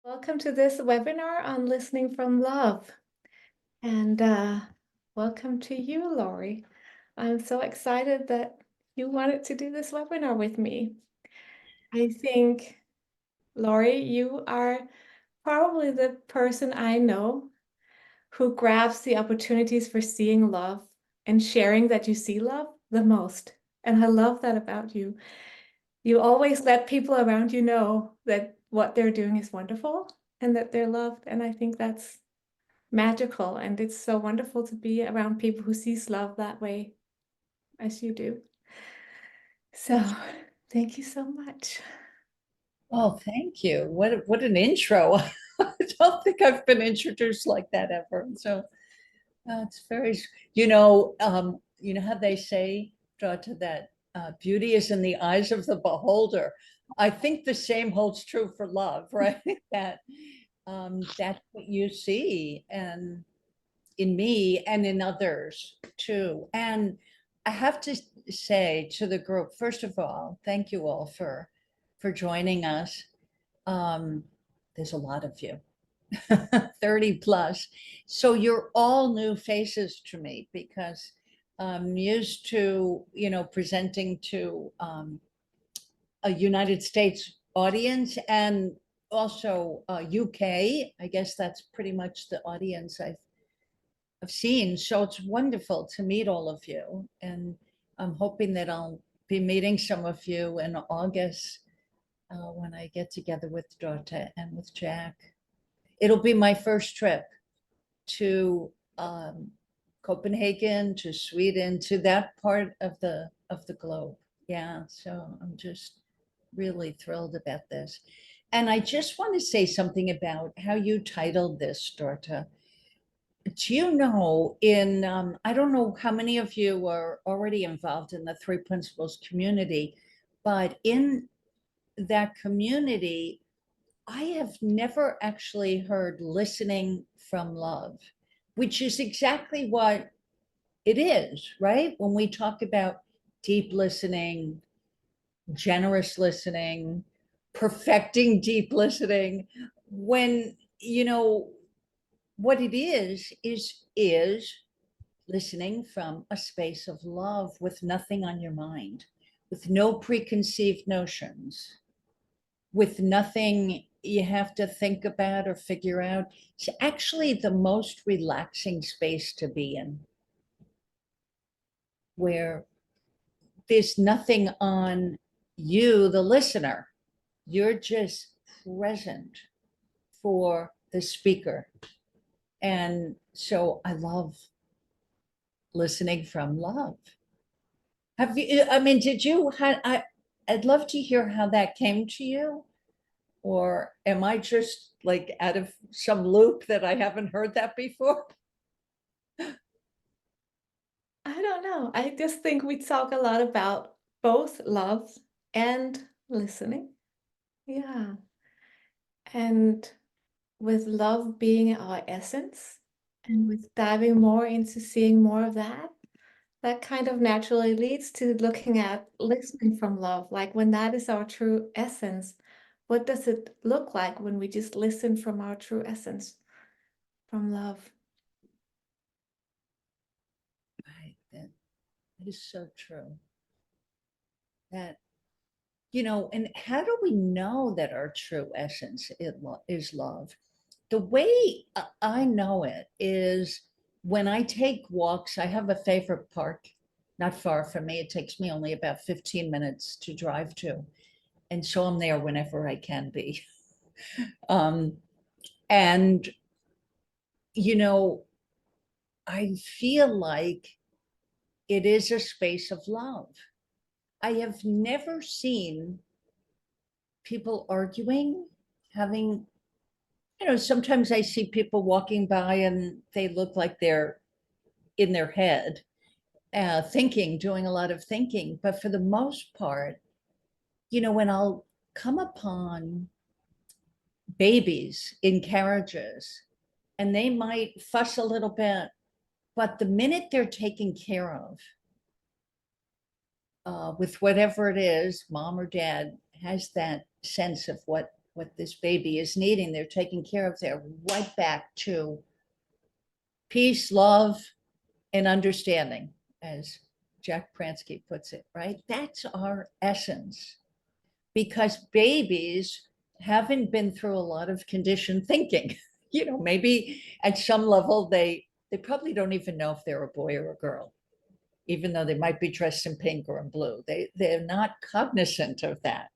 Welcome to this webinar on listening from love. And welcome to you, Lori. I'm so excited that you wanted to do this webinar with me. I think, Lori, you are probably the person I know who grabs the opportunities for seeing love and sharing that you see love the most. And I love that about you. You always let people around you know that what they're doing is wonderful and that they're loved. And I think that's magical, and it's so wonderful to be around people who sees love that way as you do. So thank you so much. Oh, thank you. What an intro. I don't think I've been introduced like that ever. So it's very, you know how they say, Dorthe, that beauty is in the eyes of the beholder. I think the same holds true for love, right? That's what you see and in me and in others too. And I have to say to the group, first of all, thank you all for joining us. Um, there's a lot of you, 30 plus. So you're all new faces to me because I'm used to, presenting to a United States audience and also UK. I guess that's pretty much the audience I've seen. So it's wonderful to meet all of you. And I'm hoping that I'll be meeting some of you in August when I get together with Dorthe and with Jack. It'll be my first trip to Copenhagen, to Sweden, to that part of the globe. Yeah, so I'm just really thrilled about this. And I just want to say something about how you titled this, Dorthe. Do you know I don't know how many of you are already involved in the Three Principles community, but in that community, I have never actually heard listening from love, which is exactly what it is, right? When we talk about deep listening, generous listening, perfecting deep listening, when, what it is listening from a space of love with nothing on your mind, with no preconceived notions, with nothing you have to think about or figure out. It's actually the most relaxing space to be in, where there's nothing on you, the listener. You're just present for the speaker. And so I love listening from love. Have you, I mean, did you, I'd love to hear how that came to you. Or am I just like out of some loop that I haven't heard that before? I don't know. I just think we talk a lot about both love and listening. Yeah. And with love being our essence, and with diving more into seeing more of that, that kind of naturally leads to looking at listening from love. Like when that is our true essence, what does it look like when we just listen from our true essence, from love? Right. That is so true. That, and how do we know that our true essence is love? The way I know it is when I take walks. I have a favorite park not far from me. It takes me only about 15 minutes to drive to. And so I'm there whenever I can be. Um, and, you know, I feel like it is a space of love. I have never seen people arguing, having, sometimes I see people walking by and they look like they're in their head, thinking, doing a lot of thinking. But for the most part, when I'll come upon babies in carriages and they might fuss a little bit, but the minute they're taken care of, with whatever it is, mom or dad has that sense of what what this baby is needing, they're taking care of, they're right back to peace, love, and understanding, as Jack Pransky puts it, right? That's our essence, because babies haven't been through a lot of conditioned thinking. Maybe at some level they probably don't even know if they're a boy or a girl, even though they might be dressed in pink or in blue. They're not cognizant of that.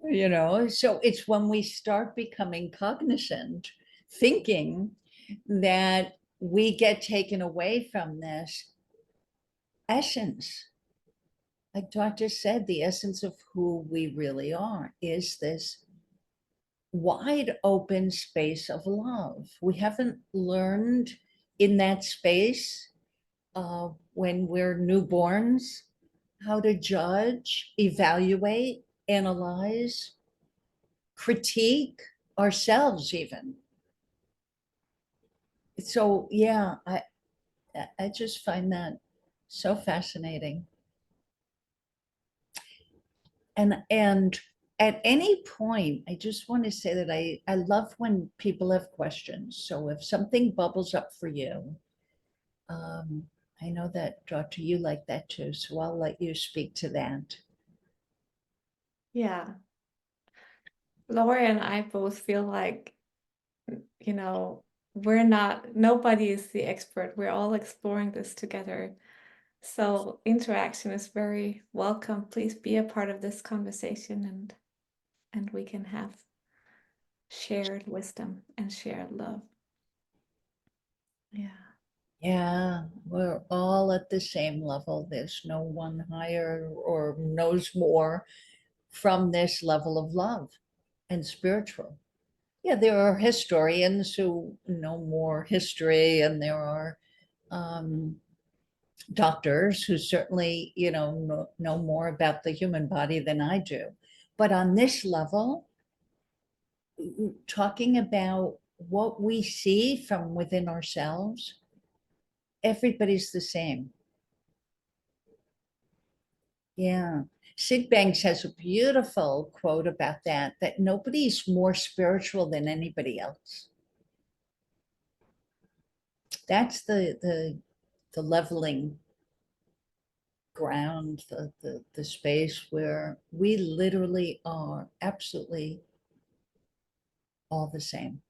So it's when we start becoming cognizant, thinking, that we get taken away from this essence. Like Doctor said, the essence of who we really are is this wide open space of love. We haven't learned in that space, when we're newborns, how to judge, evaluate, analyze, critique ourselves even. So yeah, I just find that so fascinating. And at any point, I just want to say that I love when people have questions. So if something bubbles up for you, um, I know that, Doctor, you like that too, so I'll let you speak to that. Yeah. Lori and I both feel like, you know, nobody is the expert. We're all exploring this together. So interaction is very welcome. Please be a part of this conversation, and we can have shared wisdom and shared love. Yeah. Yeah, we're all at the same level. There's no one higher or knows more from this level of love and spiritual. Yeah, there are historians who know more history, and there are um, doctors who certainly, know more about the human body than I do. But on this level, talking about what we see from within ourselves, everybody's the same. Yeah. Sid Banks has a beautiful quote about that nobody's more spiritual than anybody else. That's the leveling ground, the space where we literally are absolutely all the same.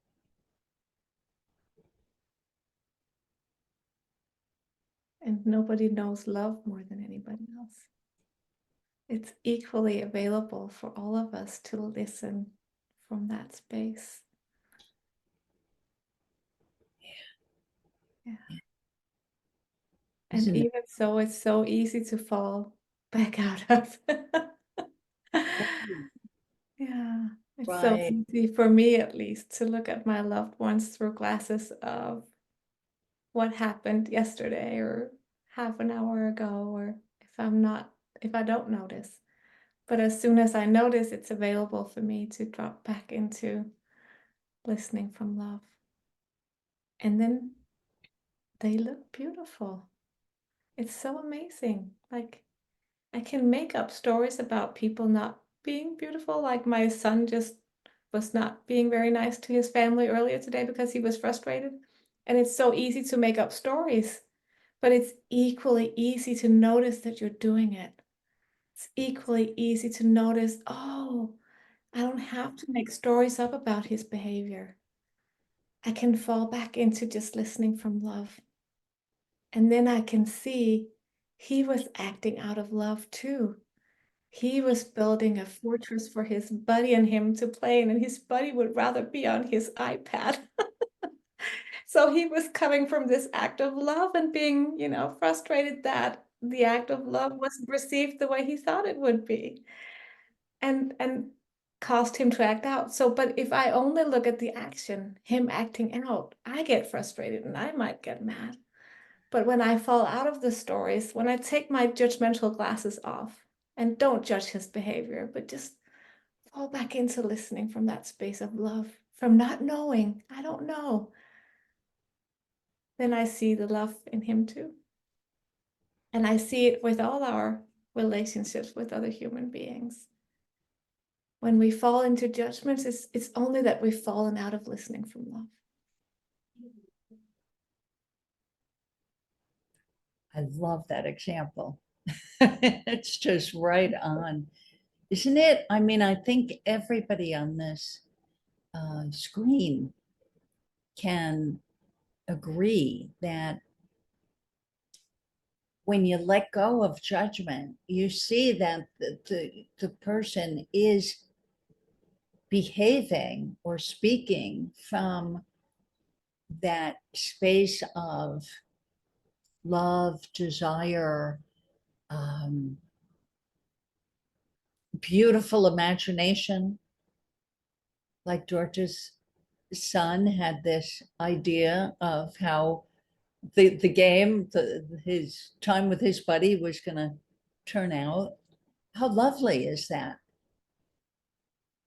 And nobody knows love more than anybody else. It's equally available for all of us to listen from that space. Yeah. And Isn't even so, it's so easy to fall back out of. it Yeah, it's so right? easy for me, at least, to look at my loved ones through glasses of what happened yesterday or half an hour ago, or if I don't notice. But as soon as I notice, it's available for me to drop back into listening from love. And then they look beautiful. It's so amazing. Like, I can make up stories about people not being beautiful. Like, my son just was not being very nice to his family earlier today because he was frustrated. And it's so easy to make up stories, but it's equally easy to notice that you're doing it. It's equally easy to notice, oh, I don't have to make stories up about his behavior. I can fall back into just listening from love. And then I can see he was acting out of love too. He was building a fortress for his buddy and him to play in, and his buddy would rather be on his iPad. So he was coming from this act of love and being, frustrated that the act of love wasn't received the way he thought it would be, and caused him to act out. So, but if I only look at the action, him acting out, I get frustrated and I might get mad. But when I fall out of the stories, when I take my judgmental glasses off and don't judge his behavior, but just fall back into listening from that space of love, from not knowing, I don't know, then I see the love in him too. And I see it with all our relationships with other human beings. When we fall into judgments, it's only that we've fallen out of listening from love. I love that example. It's just right on, isn't it? I mean, I think everybody on this screen can agree that when you let go of judgment, you see that the person is behaving or speaking from that space of love, desire, um, beautiful imagination. Like Dorthe's son had this idea of how the game, his time with his buddy was going to turn out. How lovely is that?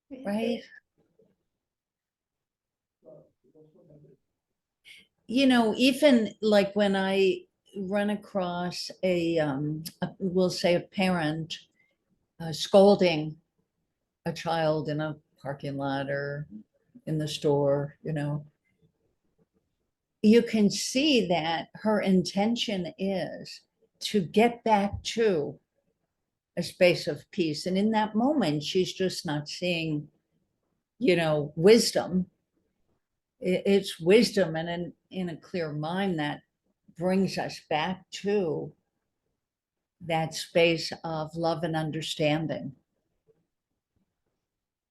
Yeah. Right? You know, even like when I run across we'll say a parent scolding a child in a parking lot or in the store, you know, you can see that her intention is to get back to a space of peace. And in that moment, she's just not seeing, you know, wisdom. It's wisdom and in a clear mind that brings us back to that space of love and understanding.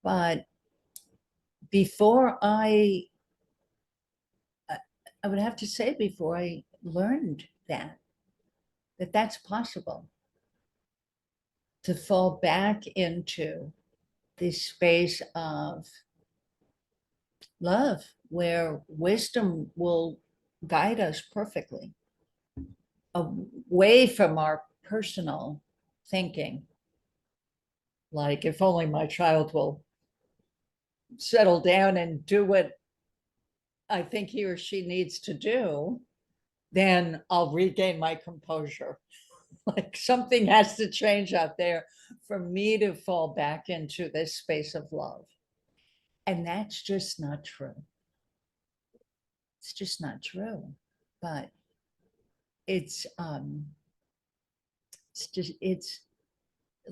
But before I would have to say, before I learned that that's possible to fall back into this space of love where wisdom will guide us perfectly away from our personal thinking. Like, if only my child will settle down and do what I think he or she needs to do, then I'll regain my composure. Like, something has to change out there for me to fall back into this space of love. And that's just not true. It's just not true. But it's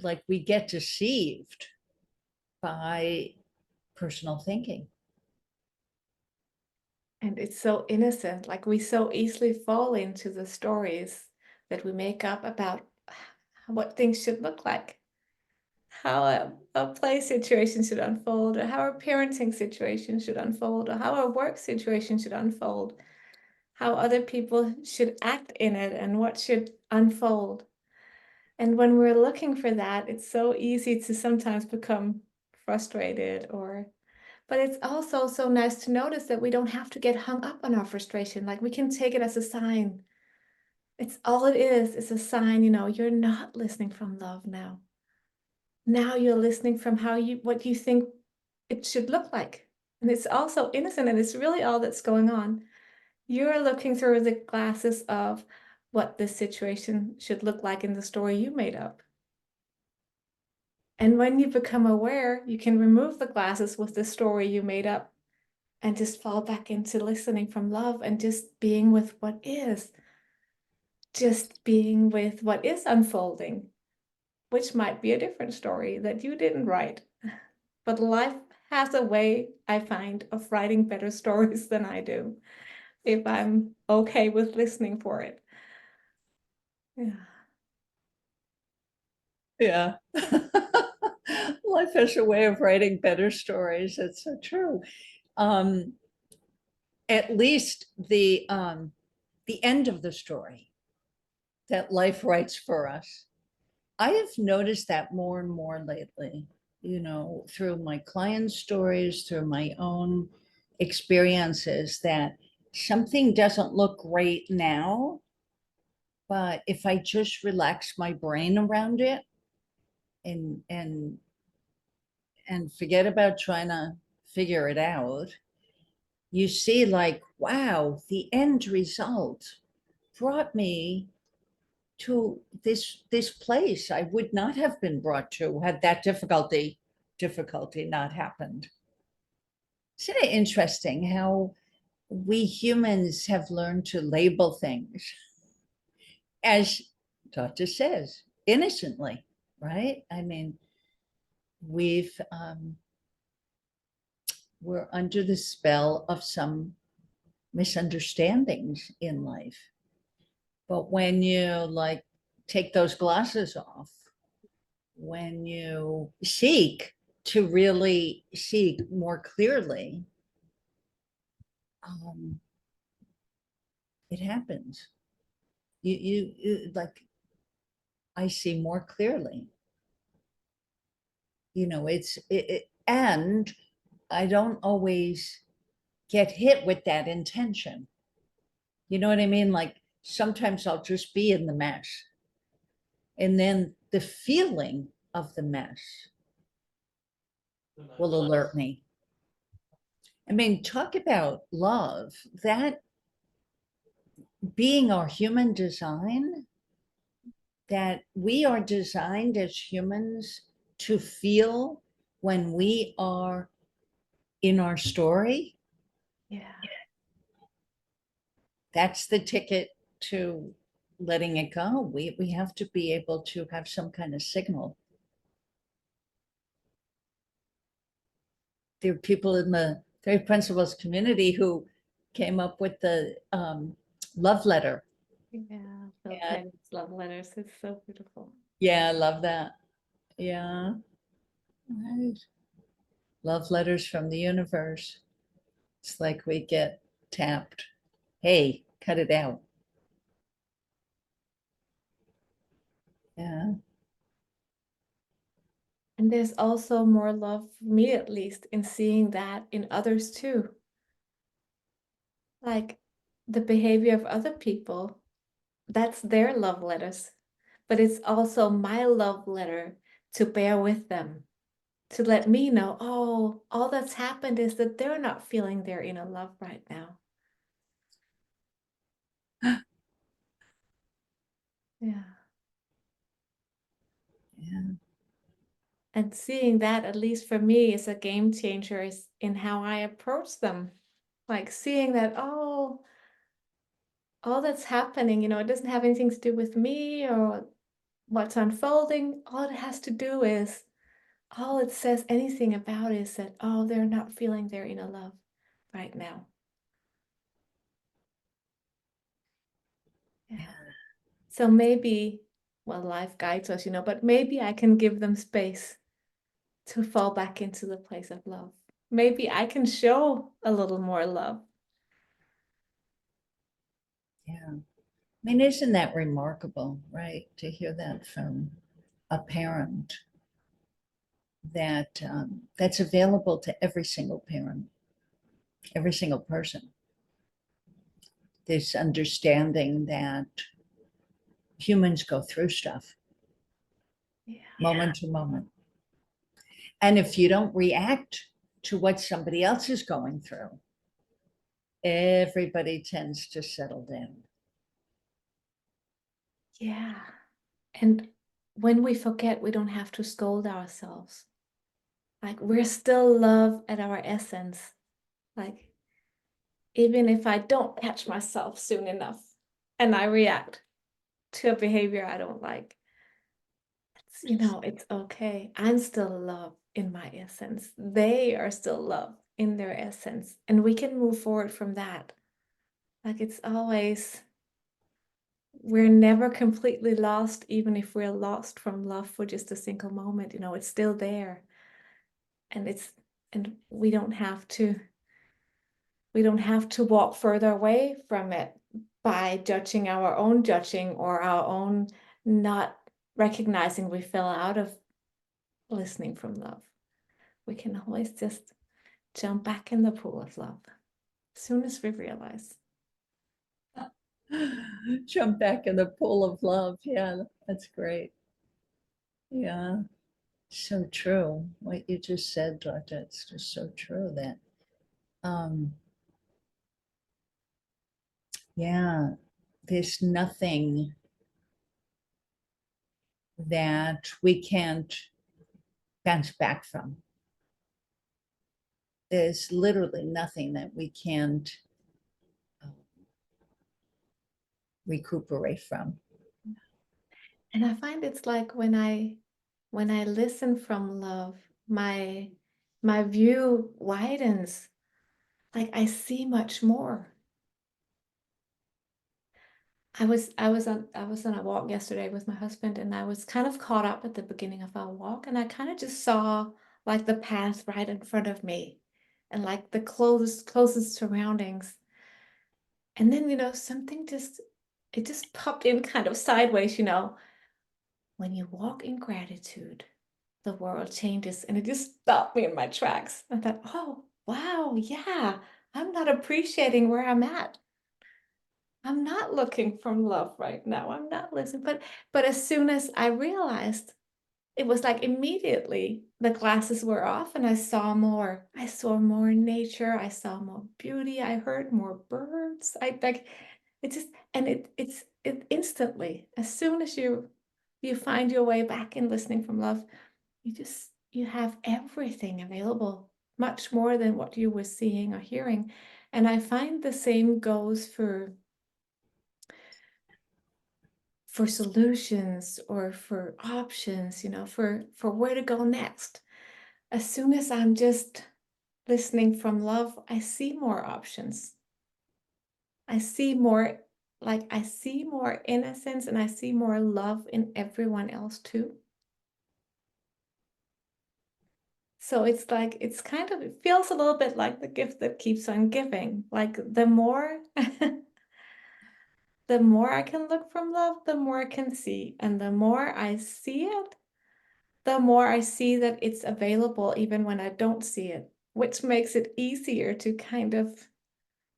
like we get deceived by personal thinking. And it's so innocent, like we so easily fall into the stories that we make up about what things should look like, how a play situation should unfold, or how a parenting situation should unfold, or how a work situation should unfold, how other people should act in it, and what should unfold. And when we're looking for that, it's so easy to sometimes become frustrated or but it's also so nice to notice that we don't have to get hung up on our frustration. Like we can take it as a sign. It's all it is. It's a sign, you're not listening from love now. Now you're listening from what you think it should look like. And it's also innocent and it's really all that's going on. You're looking through the glasses of what this situation should look like in the story you made up. And when you become aware, you can remove the glasses with the story you made up and just fall back into listening from love and just being with what is, just being with what is unfolding, which might be a different story that you didn't write. But life has a way, I find, of writing better stories than I do, if I'm okay with listening for it. Yeah. Yeah. Life has a way of writing better stories. It's so true. Um, at least the end of the story that life writes for us. I have noticed that more and more lately, you know, through my clients' stories, through my own experiences, that something doesn't look great now, but if I just relax my brain around it and forget about trying to figure it out, you see, like, wow, the end result brought me to this place I would not have been brought to had that difficulty difficulty not happened. Isn't it interesting how we humans have learned to label things, as Dorthe says, innocently, right? I mean, we're under the spell of some misunderstandings in life. But when you like take those glasses off, when you seek to really see more clearly, it happens. You like, I see more clearly. You know, and I don't always get hit with that intention. You know what I mean? Like sometimes I'll just be in the mess. And then the feeling of the mess will alert me. I mean, talk about love, that being our human design, that we are designed as humans to feel when we are in our story. Yeah. That's the ticket to letting it go. We have to be able to have some kind of signal. There are people in the Three Principles community who came up with the love letter. Yeah. Yeah. Love letters. It's so beautiful. Yeah, I love that. Yeah. Right. Love letters from the universe. It's like we get tapped. Hey, cut it out. Yeah. And there's also more love, for me at least, in seeing that in others too. Like the behavior of other people, that's their love letters. But it's also my love letter to bear with them, to let me know, oh, all that's happened is that they're not feeling their inner love right now. Yeah. Yeah. And seeing that, at least for me, is a game changer is in how I approach them. Like seeing that, oh, all that's happening, it doesn't have anything to do with me or what's unfolding. All it has to do is, all it says anything about is that, oh, they're not feeling their inner love right now. Yeah. So maybe, well, life guides us, but maybe I can give them space to fall back into the place of love. Maybe I can show a little more love. Yeah. I mean, isn't that remarkable, right? To hear that from a parent, that that's available to every single parent, every single person. This understanding that humans go through stuff, Yeah. moment to moment. And if you don't react to what somebody else is going through, everybody tends to settle down. Yeah. And when we forget, we don't have to scold ourselves. Like we're still love at our essence. Like even if I don't catch myself soon enough and I react to a behavior I don't like, it's okay. I'm still love in my essence. They are still love in their essence. And we can move forward from that. Like it's always, we're never completely lost, even if we're lost from love for just a single moment, it's still there. And we don't have to walk further away from it by judging our own judging or our own not recognizing we fell out of listening from love. We can always just jump back in the pool of love as soon as we realize. Jump back in the pool of love. Yeah, that's great. Yeah, so true. What you just said, Dorthe, it's just so true that, yeah, there's nothing that we can't bounce back from. there's literally nothing that we can't recuperate from. And I find it's like when I listen from love, my view widens. Like I see much more. I was on a walk yesterday with my husband, and I was kind of caught up at the beginning of our walk, and I kind of just saw like the path right in front of me and like the closest surroundings. And then, something just it just popped in kind of sideways, when you walk in gratitude, the world changes. And it just stopped me in my tracks. I thought, oh, wow, yeah, I'm not appreciating where I'm at. I'm not looking for love right now. I'm not listening. But as soon as I realized, it was like immediately the glasses were off and I saw more. I saw more nature. I saw more beauty. I heard more birds. I like it just and it instantly, as soon as you find your way back in listening from love, you have everything available, much more than what you were seeing or hearing. And I find the same goes for solutions or for options, for where to go next. As soon as I'm just listening from love, I see more options. I see more, I see more innocence and I see more love in everyone else too. So it's like, it feels a little bit like the gift that keeps on giving. Like the more, the more I can look from love, the more I can see. And the more I see it, the more I see that it's available even when I don't see it, which makes it easier to kind of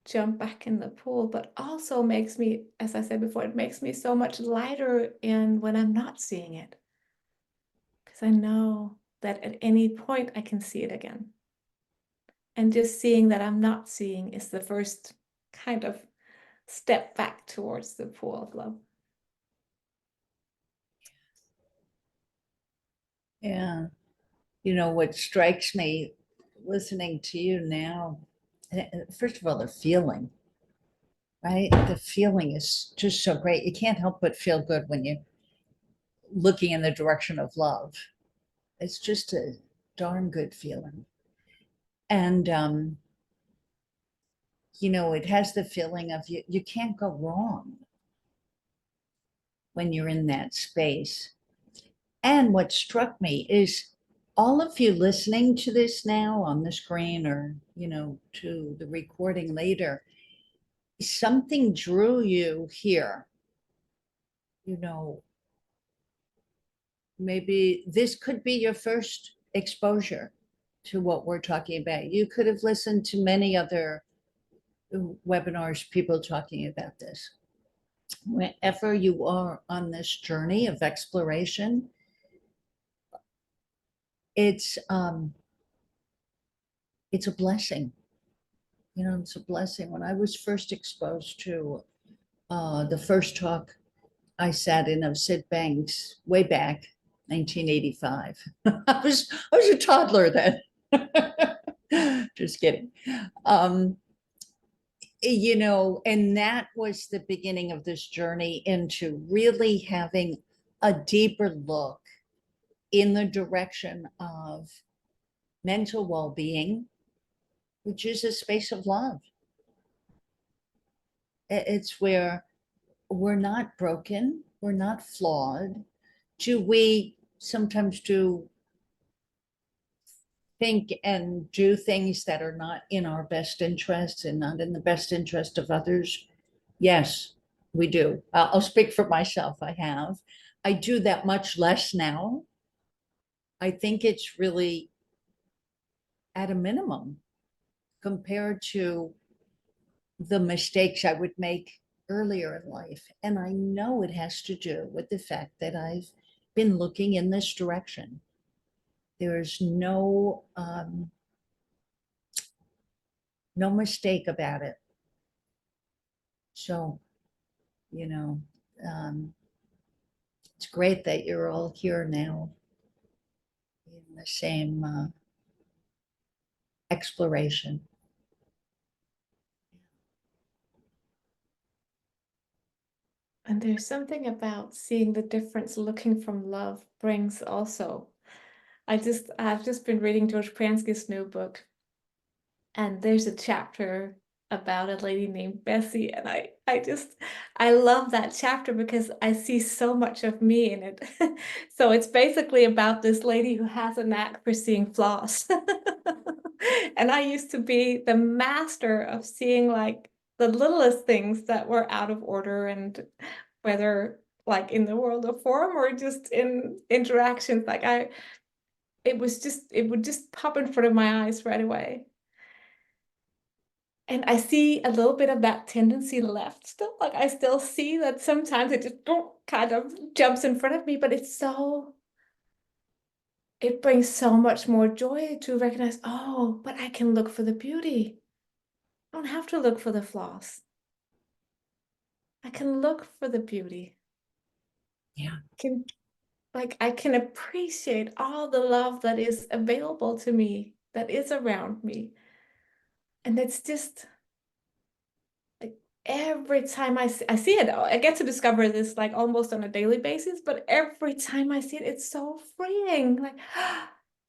jump back in the pool, but also makes me, as I said before, it makes me so much lighter in when I'm not seeing it. Because I know that at any point I can see it again. And just seeing that I'm not seeing is the first kind of step back towards the pool of love. Yeah. What strikes me listening to you now, first of all, the feeling, right? The feeling is just so great. You can't help but feel good when you're looking in the direction of love. It's just a darn good feeling. And, it has the feeling of you can't go wrong when you're in that space. And what struck me is all of you listening to this now on the screen or, to the recording later, something drew you here. Maybe this could be your first exposure to what we're talking about. You could have listened to many other webinars, people talking about this. Wherever you are on this journey of exploration, it's a blessing. It's a blessing. When I was first exposed to the first talk I sat in of Sid Banks way back, 1985. I was a toddler then. Just kidding. And that was the beginning of this journey into really having a deeper look in the direction of mental well-being, which is a space of love. It's where we're not broken, we're not flawed. Do we sometimes think and do things that are not in our best interest and not in the best interest of others? Yes, we do. I'll speak for myself. I do that much less now. I think it's really at a minimum compared to the mistakes I would make earlier in life. And I know it has to do with the fact that I've been looking in this direction. There's no mistake about it. So, you know, it's great that you're all here now in the same exploration. And there's something about seeing the difference looking from love brings also. I've just been reading George Pransky's new book, and there's a chapter about a lady named Bessie, and I love that chapter because I see so much of me in it. So it's basically about this lady who has a knack for seeing flaws. And I used to be the master of seeing like the littlest things that were out of order, and whether like in the world of form or just in interactions, like it would just pop in front of my eyes right away. And I see a little bit of that tendency left still. Like I still see that sometimes it just kind of jumps in front of me, but it brings so much more joy to recognize, oh, but I can look for the beauty. I don't have to look for the flaws. I can look for the beauty. Yeah. Can like I can appreciate all the love that is available to me, that is around me. And it's just like every time I see it, I get to discover this like almost on a daily basis, but every time I see it, it's so freeing. Like,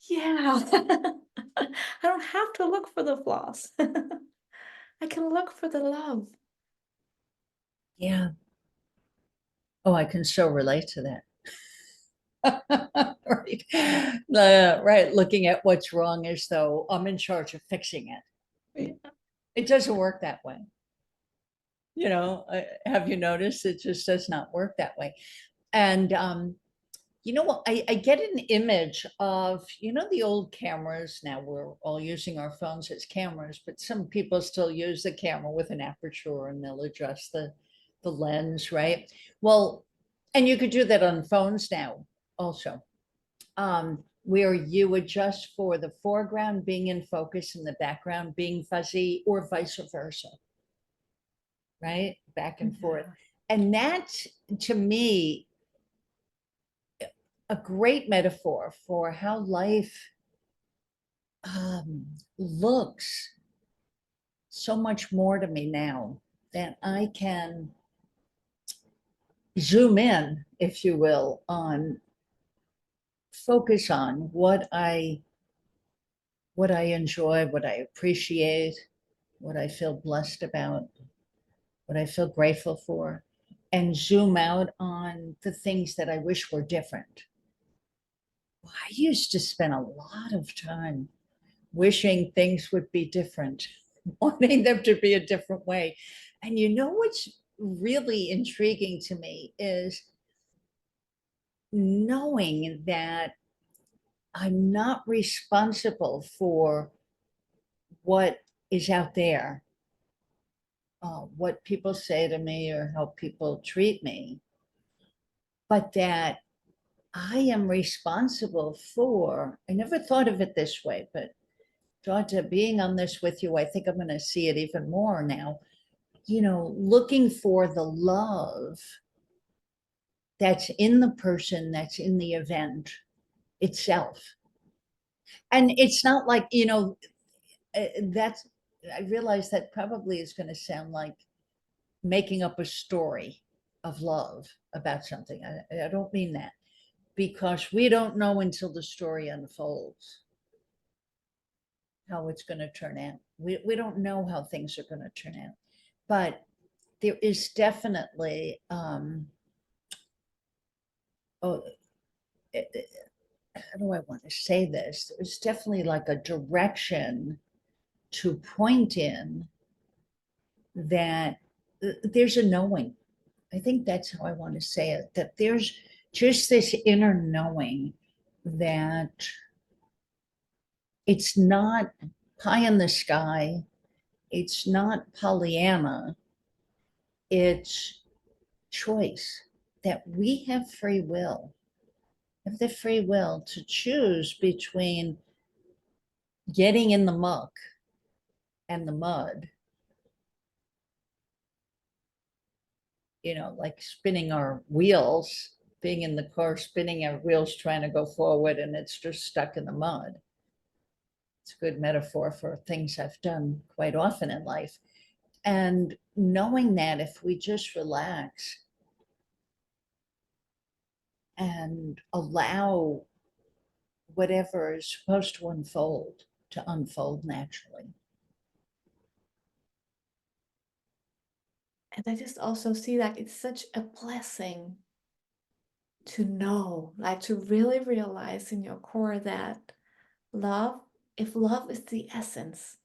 yeah, I don't have to look for the flaws. I can look for the love. Yeah. Oh, I can so relate to that. Right. Right. Looking at what's wrong as though I'm in charge of fixing it. Yeah. It doesn't work that way. Have you noticed it just does not work that way? And you know what? I get an image of, the old cameras. Now we're all using our phones as cameras, but some people still use the camera with an aperture and they'll adjust the lens, right? Well, and you could do that on phones now also, where you adjust for the foreground being in focus and the background being fuzzy, or vice versa, right? Back and forth. And that's, to me, a great metaphor for how life looks so much more to me now, that I can zoom in, if you will, on focus on what I enjoy, what I appreciate, what I feel blessed about, what I feel grateful for, and zoom out on the things that I wish were different. Well, I used to spend a lot of time wishing things would be different, wanting them to be a different way. And you know what's really intriguing to me is knowing that I'm not responsible for what is out there, what people say to me or how people treat me, but that I am responsible for, I never thought of it this way, but Dorthe, being on this with you, I think I'm going to see it even more now. Looking for the love that's in the person, that's in the event itself. And it's not like, that's, I realize that probably is going to sound like making up a story of love about something. I don't mean that, because we don't know until the story unfolds how it's going to turn out. We don't know how things are going to turn out, but there is definitely, oh, how do I want to say this? There's definitely like a direction to point in that there's a knowing. I think that's how I want to say it, that there's just this inner knowing that it's not pie in the sky, it's not Pollyanna, it's choice, that we have free will, have the free will to choose between getting in the muck and the mud, like spinning our wheels, being in the car, spinning our wheels, trying to go forward, and it's just stuck in the mud. It's a good metaphor for things I've done quite often in life. And knowing that if we just relax and allow whatever is supposed to unfold naturally. And I just also see that it's such a blessing to know, like to really realize in your core that love, if love is the essence,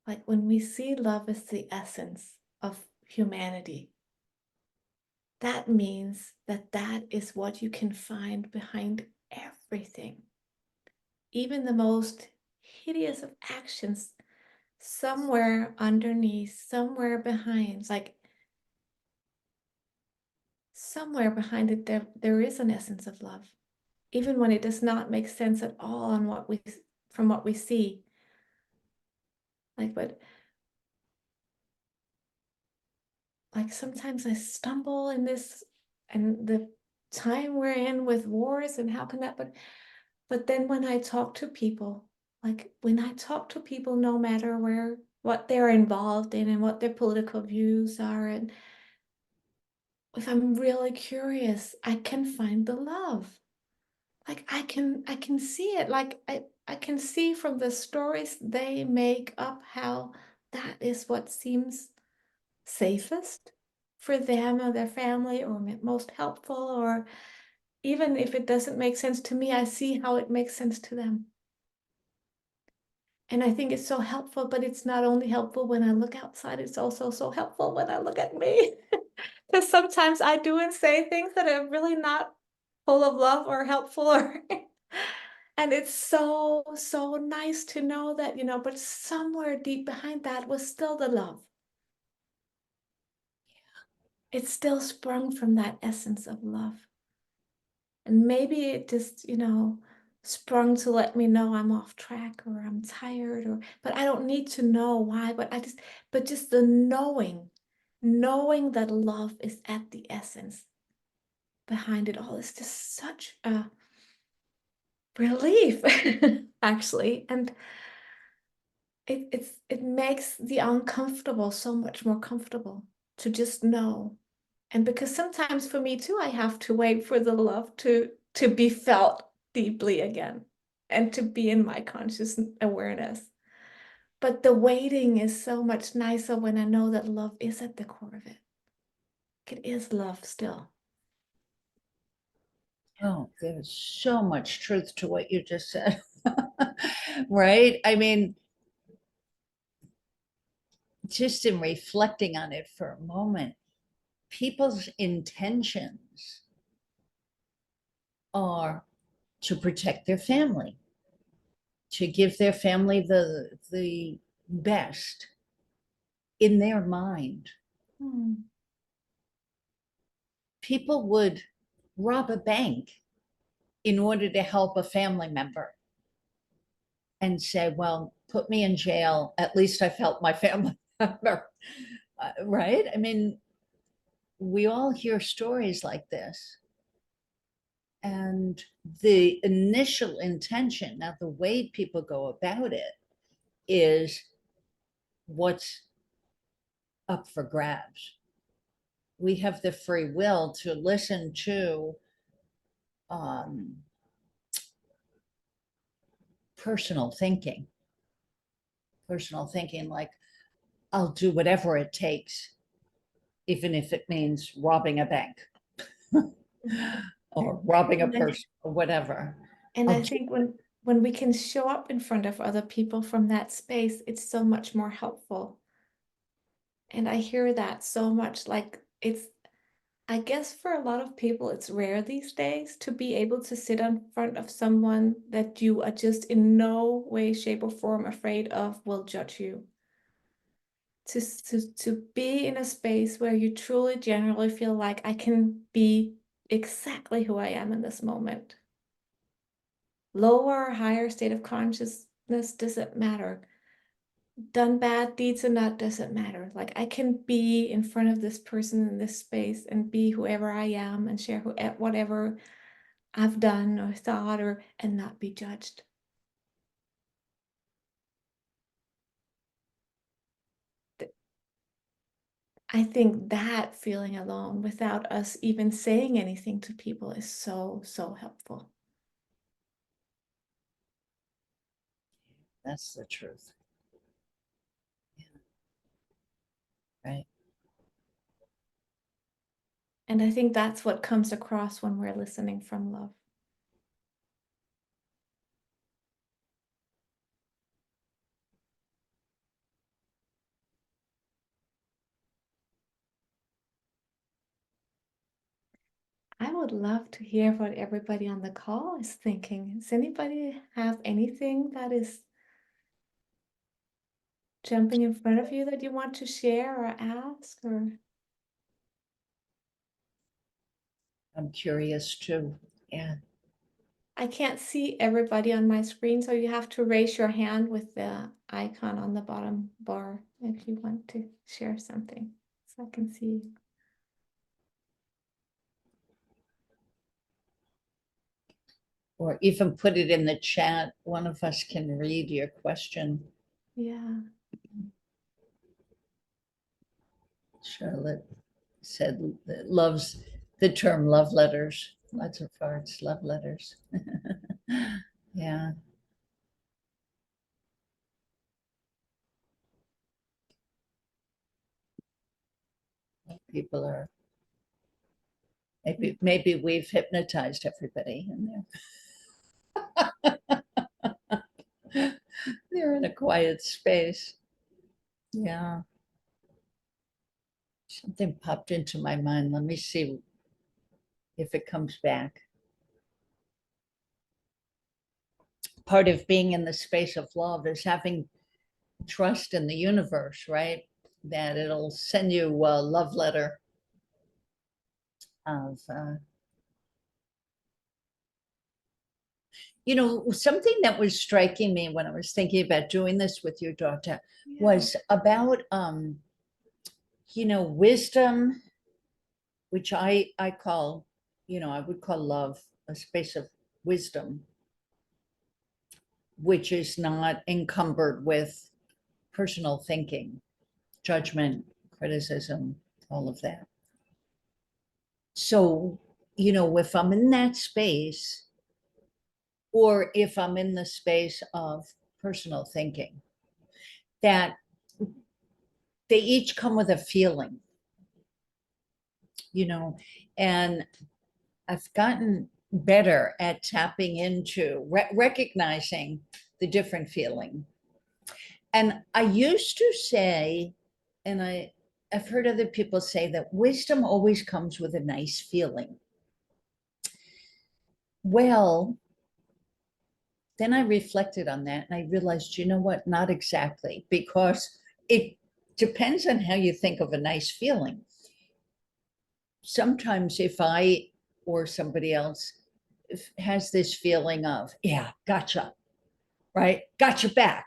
like when we see love as the essence of humanity, that means that that is what you can find behind everything. Even the most hideous of actions, somewhere underneath, somewhere behind, like somewhere behind it, there is an essence of love. Even when it does not make sense at all on from what we see. Like, but like sometimes I stumble in this and the time we're in with wars and how can that, but then when I talk to people, like when I talk to people, no matter what they're involved in and what their political views are, and if I'm really curious, I can find the love. Like I can see it. Like I can see from the stories they make up how that is what seems safest for them or their family or most helpful, or even if it doesn't make sense to me, I see how it makes sense to them. And I think it's so helpful, but it's not only helpful when I look outside, it's also so helpful when I look at me. Because sometimes I do and say things that are really not full of love or helpful or and it's so, so nice to know that, but somewhere deep behind that was still the love. It still sprung from that essence of love. And maybe it just, sprung to let me know I'm off track or I'm tired but I don't need to know why, but just the knowing that love is at the essence behind it all is just such a relief, actually. And it makes the uncomfortable so much more comfortable to just know. And because sometimes for me too, I have to wait for the love to be felt deeply again and to be in my conscious awareness. But the waiting is so much nicer when I know that love is at the core of it. It is love still. Oh, there's so much truth to what you just said. Right? I mean, just in reflecting on it for a moment, people's intentions are to protect their family, to give their family the best in their mind. Hmm. People would rob a bank in order to help a family member and say, well, put me in jail. At least I felt my family member. Right? I mean, we all hear stories like this. And the initial intention, now the way people go about it is what's up for grabs. We have the free will to listen to um, personal thinking, like, I'll do whatever it takes, even if it means robbing a bank or robbing a And I, person or whatever. and I'll I do, think when we can show up in front of other people from that space, it's so much more helpful. And I hear that so much. Like I guess for a lot of people, it's rare these days to be able to sit in front of someone that you are just in no way, shape, or form afraid of will judge you. To be in a space where you truly generally feel like I can be exactly who I am in this moment. Lower or higher state of consciousness doesn't matter. Done bad deeds or not doesn't matter. Like I can be in front of this person in this space and be whoever I am and share whatever I've done or thought and not be judged. I think that feeling alone without us even saying anything to people is so, so helpful. That's the truth. Yeah. Right. And I think that's what comes across when we're listening from love. I would love to hear what everybody on the call is thinking. Does anybody have anything that is jumping in front of you that you want to share or ask? Or I'm curious too. Yeah. I can't see everybody on my screen, so you have to raise your hand with the icon on the bottom bar if you want to share something, so I can see you. Or even put it in the chat. One of us can read your question. Yeah. Charlotte said that loves the term love letters. Lots of farts, love letters. Yeah. People are, maybe we've hypnotized everybody in there. They're in a quiet space. Yeah. Something popped into my mind. Let me see if it comes back. Part of being in the space of love is having trust in the universe, right? That it'll send you a love letter of, something that was striking me when I was thinking about doing this with your daughter Yeah. was about, wisdom, which I call, I would call love a space of wisdom, which is not encumbered with personal thinking, judgment, criticism, all of that. So, if I'm in that space, or if I'm in the space of personal thinking, that they each come with a feeling, and I've gotten better at tapping into recognizing the different feeling. And I used to say, and I've heard other people say that wisdom always comes with a nice feeling. Well, then I reflected on that and I realized, you know what? Not exactly, because it depends on how you think of a nice feeling. Sometimes if I or somebody else has this feeling of, yeah, gotcha, right? Gotcha back.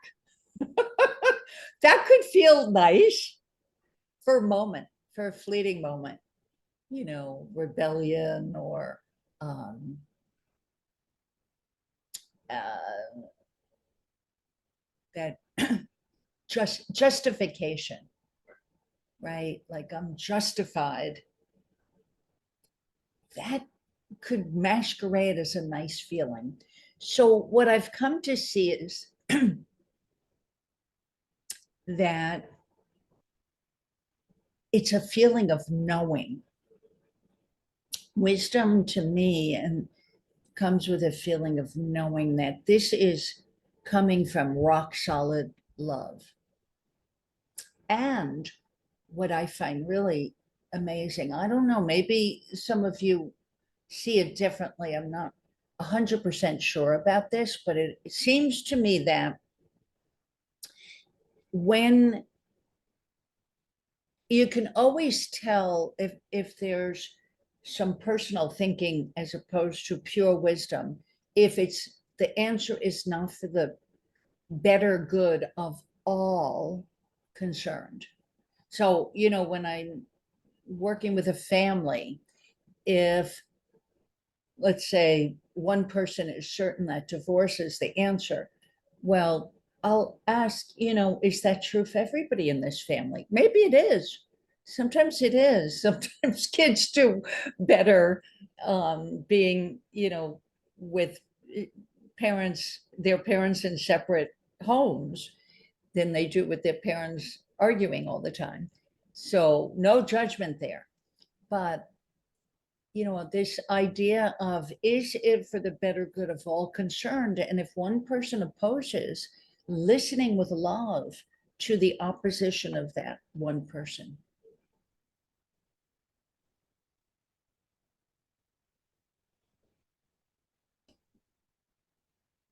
That could feel nice for a moment, for a fleeting moment, rebellion or um, uh, that justification, right? Like I'm justified. That could masquerade as a nice feeling. So what I've come to see is that it's a feeling of knowing. Wisdom to me and comes with a feeling of knowing that this is coming from rock solid love. And what I find really amazing, I don't know, maybe some of you see it differently. I'm not 100% sure about this, but it seems to me that when you can always tell if there's some personal thinking as opposed to pure wisdom, if it's the answer is not for the better good of all concerned. So, when I'm working with a family, if let's say one person is certain that divorce is the answer, well, I'll ask, is that true for everybody in this family? Maybe it is, Sometimes it is. Sometimes kids do better being, with eh, their parents in separate homes than they do with their parents arguing all the time. So no judgment there. But, this idea of, is it for the better good of all concerned? And if one person opposes, listening with love to the opposition of that one person.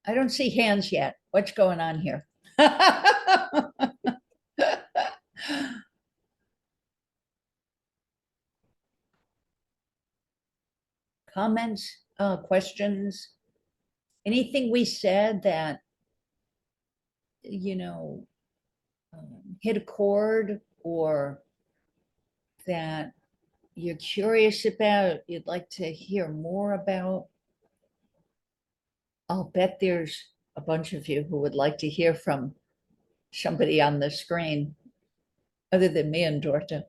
I don't see hands yet. What's going on here? Comments, questions, anything we said that, you know, hit a chord, or that you're curious about, you'd like to hear more about? I'll bet there's a bunch of you who would like to hear from somebody on the screen other than me and Dorthe.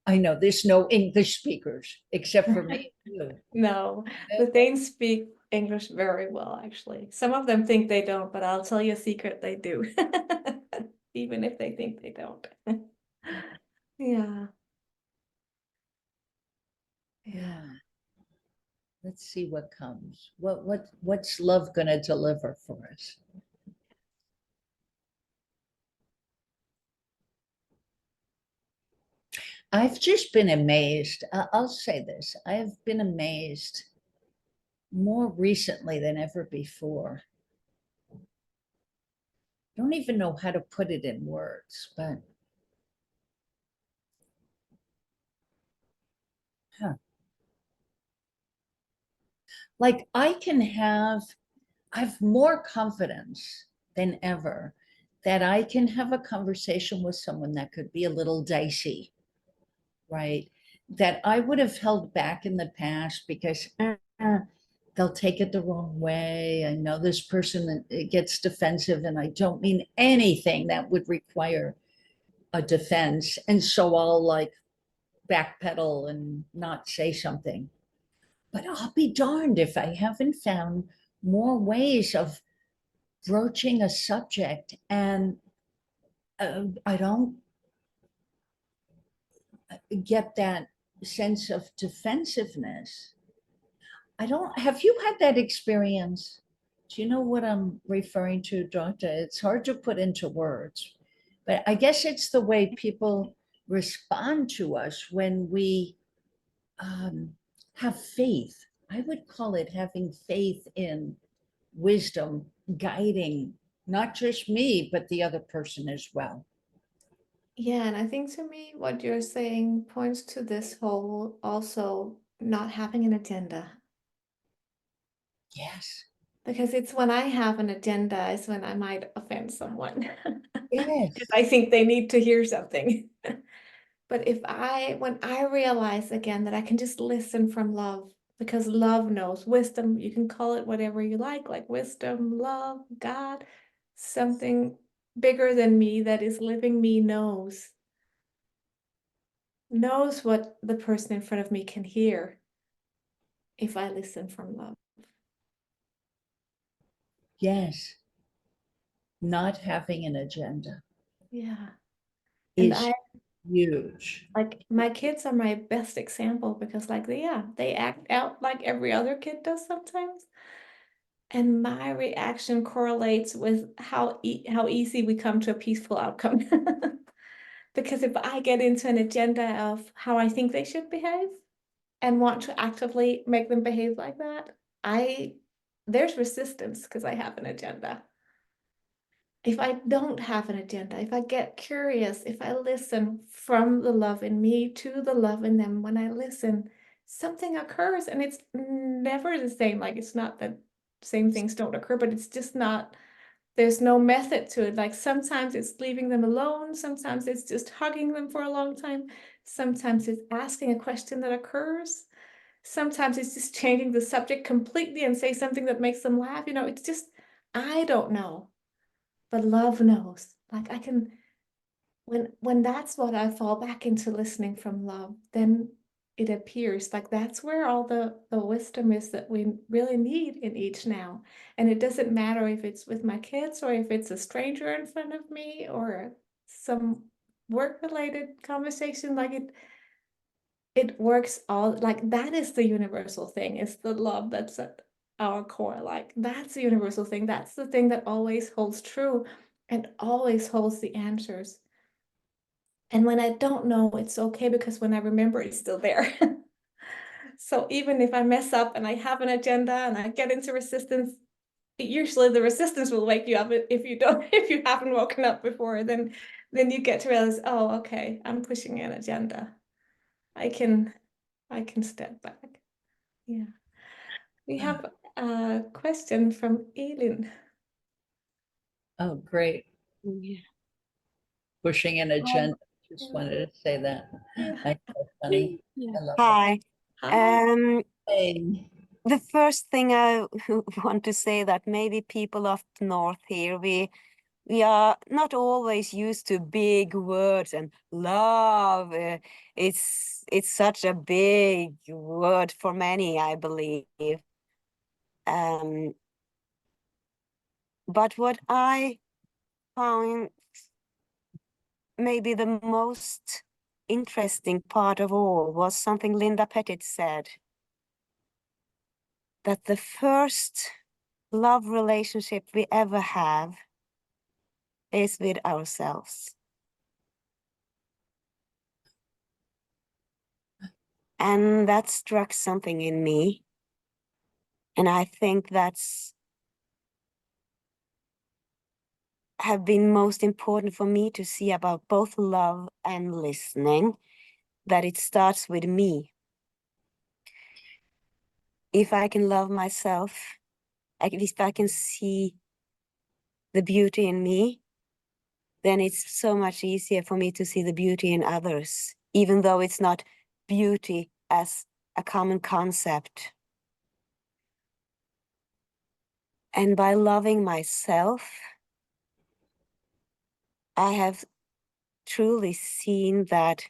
I know there's no English speakers except for me. No, the Danes speak English very well, actually. Some of them think they don't, but I'll tell you a secret, they do. Even if they think they don't. Yeah. Yeah. Let's see what comes. What's love gonna deliver for us? I've just been amazed. I'll say this. I've been amazed more recently than ever before. I don't even know how to put it in words, but huh. Like I've more confidence than ever that I can have a conversation with someone that could be a little dicey, right? That I would have held back in the past because they'll take it the wrong way. I know this person gets defensive, and I don't mean anything that would require a defense. And so I'll like backpedal and not say something. But I'll be darned if I haven't found more ways of broaching a subject, and I don't get that sense of defensiveness. I don't, have you had that experience? Do you know what I'm referring to, Doctor? It's hard to put into words, but I guess it's the way people respond to us when we have faith. I would call it having faith in wisdom guiding not just me, but the other person as well. Yeah, and I think to me, what you're saying points to this whole also not having an agenda. Yes. Because it's when I have an agenda is when I might offend someone. Because Yes. I think they need to hear something. But when I realize again that I can just listen from love, because love knows wisdom, you can call it whatever you like wisdom, love, God, something bigger than me that is living me knows what the person in front of me can hear if I listen from love. Yes. Not having an agenda Yeah. And is I huge. like my kids are my best example because they act out like every other kid does sometimes. And my reaction correlates with how easy we come to a peaceful outcome. Because if I get into an agenda of how I think they should behave and want to actively make them behave like that, I there's resistance because I have an agenda. If I don't have an agenda, if I get curious, if I listen from the love in me to the love in them, when I listen, something occurs and it's never the same. Like it's not that same things don't occur, but it's just not, there's no method to it. Like sometimes it's leaving them alone, sometimes it's just hugging them for a long time, sometimes it's asking a question that occurs, sometimes it's just changing the subject completely and say something that makes them laugh. You know, it's just, I don't know, but love knows. Like I can, when that's what I fall back into listening from love, then it appears like that's where all the wisdom is that we really need in each now. And it doesn't matter if it's with my kids or if it's a stranger in front of me or some work-related conversation, like it works all, like that is the universal thing. It's the love that's at our core. Like that's the universal thing. That's the thing that always holds true and always holds the answers. And when I don't know, it's okay, because when I remember, it's still there. So even if I mess up and I have an agenda and I get into resistance, usually the resistance will wake you up if you don't, if you haven't woken up before, then you get to realize, oh, okay, I'm pushing an agenda. I can step back. Yeah. We have a question from Elin. Oh, great. Yeah. Pushing an agenda. Just Yeah. wanted to say that. Yeah. I know, funny. Yeah. I love Hi. Hi. it. The first thing I want to say that maybe people up north here, we are not always used to big words and love. It's such a big word for many, I believe. Um, but what I found maybe the most interesting part of all was something Linda Pettit said, that the first love relationship we ever have is with ourselves. And that struck something in me. And I think that's have been most important for me to see about both love and listening, that it starts with me. If I can love myself, if I can see the beauty in me, then it's so much easier for me to see the beauty in others, even though it's not beauty as a common concept. And by loving myself, I have truly seen that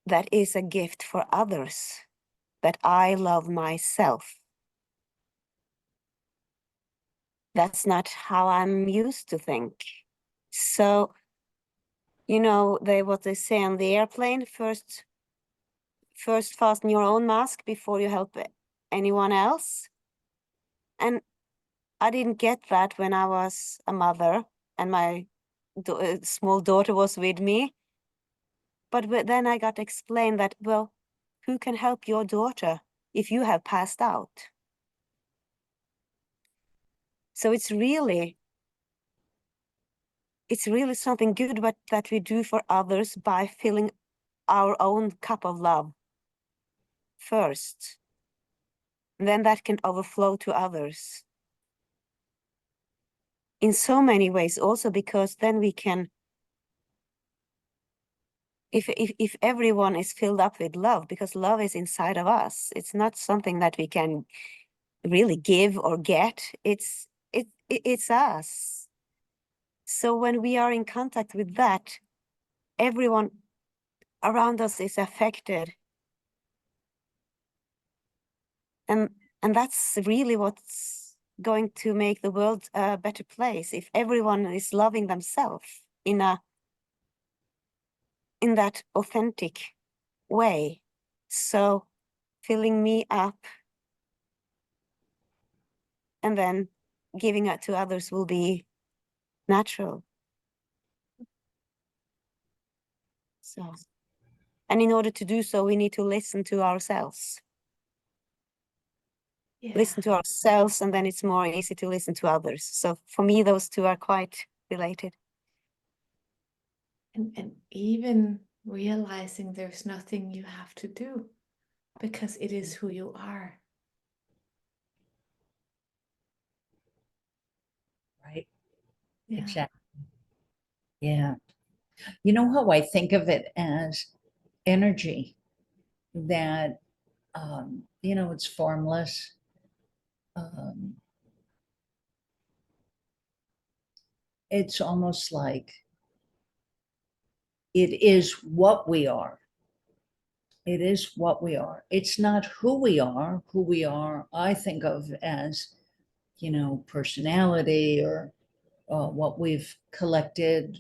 that is a gift for others, that I love myself. That's not how I'm used to think. So, you know, what they say on the airplane, first fasten your own mask before you help anyone else. And I didn't get that when I was a mother and my small daughter was with me. But then I got explained that, well, who can help your daughter if you have passed out? So it's really something good that we do for others by filling our own cup of love first. And then that can overflow to others. In so many ways also, because then we can, if everyone is filled up with love, because love is inside of us, it's not something that we can really give or get, it's us. So when we are in contact with that, everyone around us is affected. And that's really what's going to make the world a better place, if everyone is loving themselves in that authentic way. So filling me up and then giving it to others will be natural. So, and in order to do so, we need to listen to ourselves. Yeah. Listen to ourselves, and then it's more easy to listen to others. So for me, those two are quite related. And even realizing there's nothing you have to do, because it is who you are. Yeah. Exactly. Yeah. You know how I think of it as energy that, it's formless. Um, it's almost like it is what we are. It is what we are. It's not who we are. Who we are, I think of as, personality or what we've collected,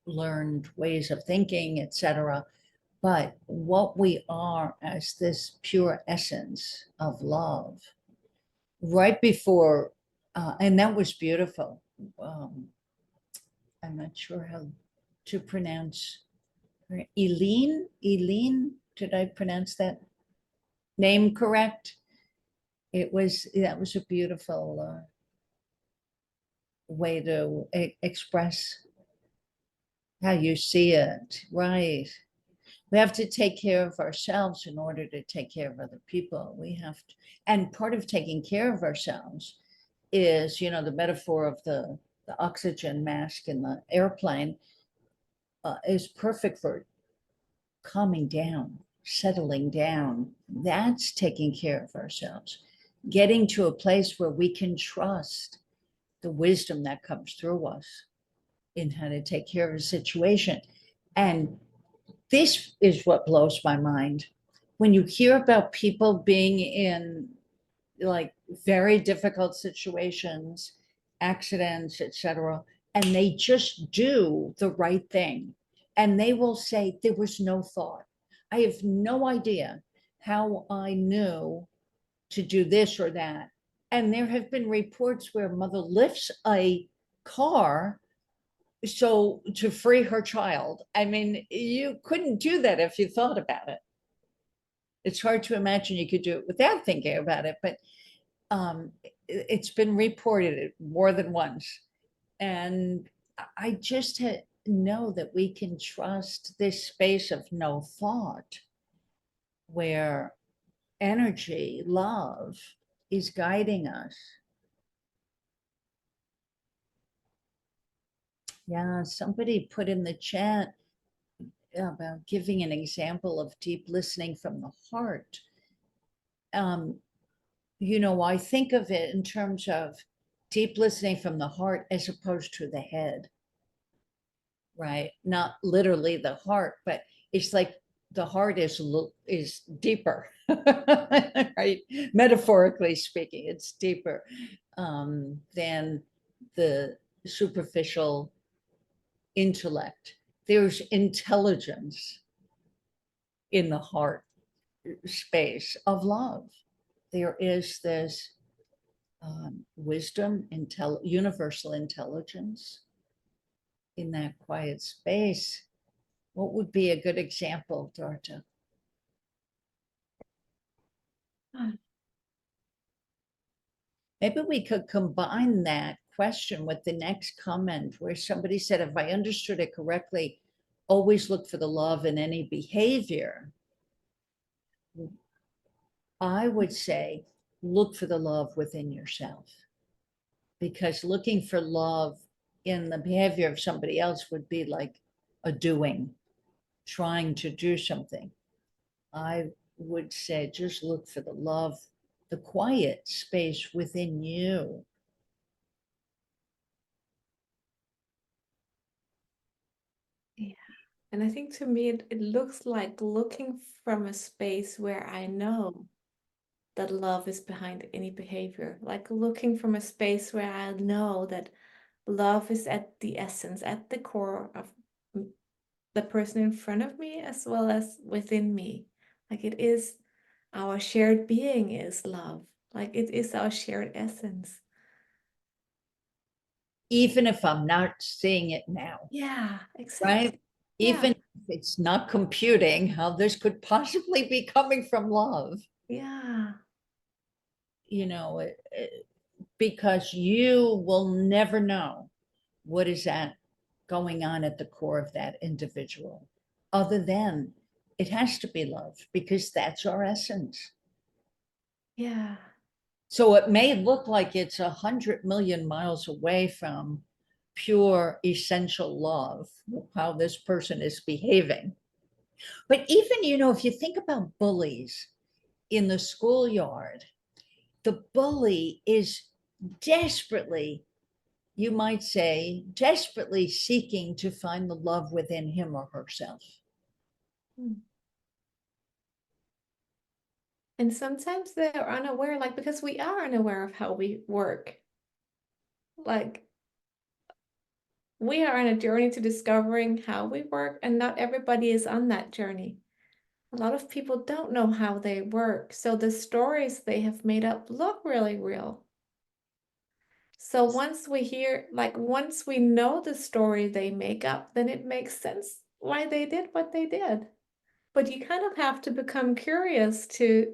learned ways of thinking, etc. But what we are as this pure essence of love, right before, and that was beautiful. Um, I'm not sure how to pronounce her. Eileen, did I pronounce that name correct? That was a beautiful way to express how you see it, right? We have to take care of ourselves in order to take care of other people. We have to, and part of taking care of ourselves is, the metaphor of the oxygen mask in the airplane is perfect for calming down, settling down. That's taking care of ourselves, getting to a place where we can trust the wisdom that comes through us in how to take care of a situation. And this is what blows my mind. When you hear about people being in like very difficult situations, accidents, etc., and they just do the right thing, and they will say there was no thought. I have no idea how I knew to do this or that. And there have been reports where a mother lifts a car so to free her child. I mean, you couldn't do that if you thought about it. It's hard to imagine you could do it without thinking about it, but it's been reported more than once. And I just know that we can trust this space of no thought where energy, love is guiding us. Yeah, somebody put in the chat about giving an example of deep listening from the heart. I think of it in terms of deep listening from the heart as opposed to the head, right? Not literally the heart, but it's like the heart is deeper, right? Metaphorically speaking, it's deeper than the superficial intellect. There's intelligence in the heart space of love. There is this wisdom, universal intelligence in that quiet space. What would be a good example, Dorthe? Maybe we could combine that question with the next comment where somebody said, if I understood it correctly, always look for the love in any behavior. I would say, look for the love within yourself. Because looking for love in the behavior of somebody else would be like a doing, trying to do something. I would say just look for the love, the quiet space within you. Yeah. And I think to me, it looks like looking from a space where I know that love is behind any behavior, like looking from a space where I know that love is at the essence, at the core of the person in front of me as well as within me. Like it is our shared being is love. Like it is our shared essence. Even if I'm not seeing it now, Yeah, exactly. right? Yeah, Even if it's not computing how this could possibly be coming from love, yeah, because you will never know what is going on at the core of that individual, other than it has to be love because that's our essence. yeah. So it may look like it's 100 million miles away from pure essential love, how this person is behaving. But even, if you think about bullies in the schoolyard, the bully is desperately, you might say, desperately seeking to find the love within him or herself. And sometimes they're unaware, like, because we are unaware of how we work. Like, we are on a journey to discovering how we work, and not everybody is on that journey. A lot of people don't know how they work, so the stories they have made up look really real. So once we know the story they make up, then it makes sense why they did what they did. But you kind of have to become curious to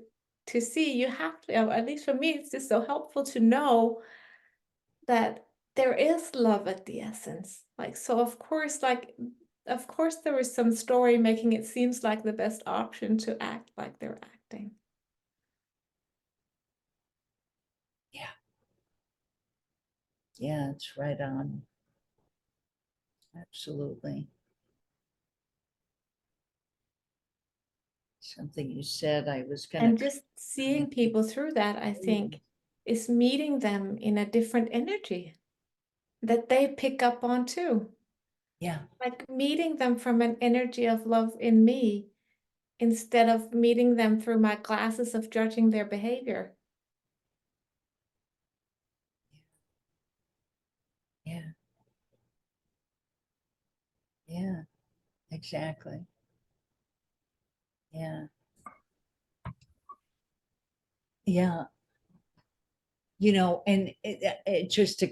see. You have to, at least for me, it's just so helpful to know that there is love at the essence. So of course, there is some story making it seems like the best option to act like they're acting. Yeah. Yeah, it's right on. Absolutely. Something you said, I was going And to. just seeing people through that, I think, is meeting them in a different energy that they pick up on too. Yeah. Like meeting them from an energy of love in me instead of meeting them through my glasses of judging their behavior. Yeah. Yeah, exactly. Yeah. Yeah. And it just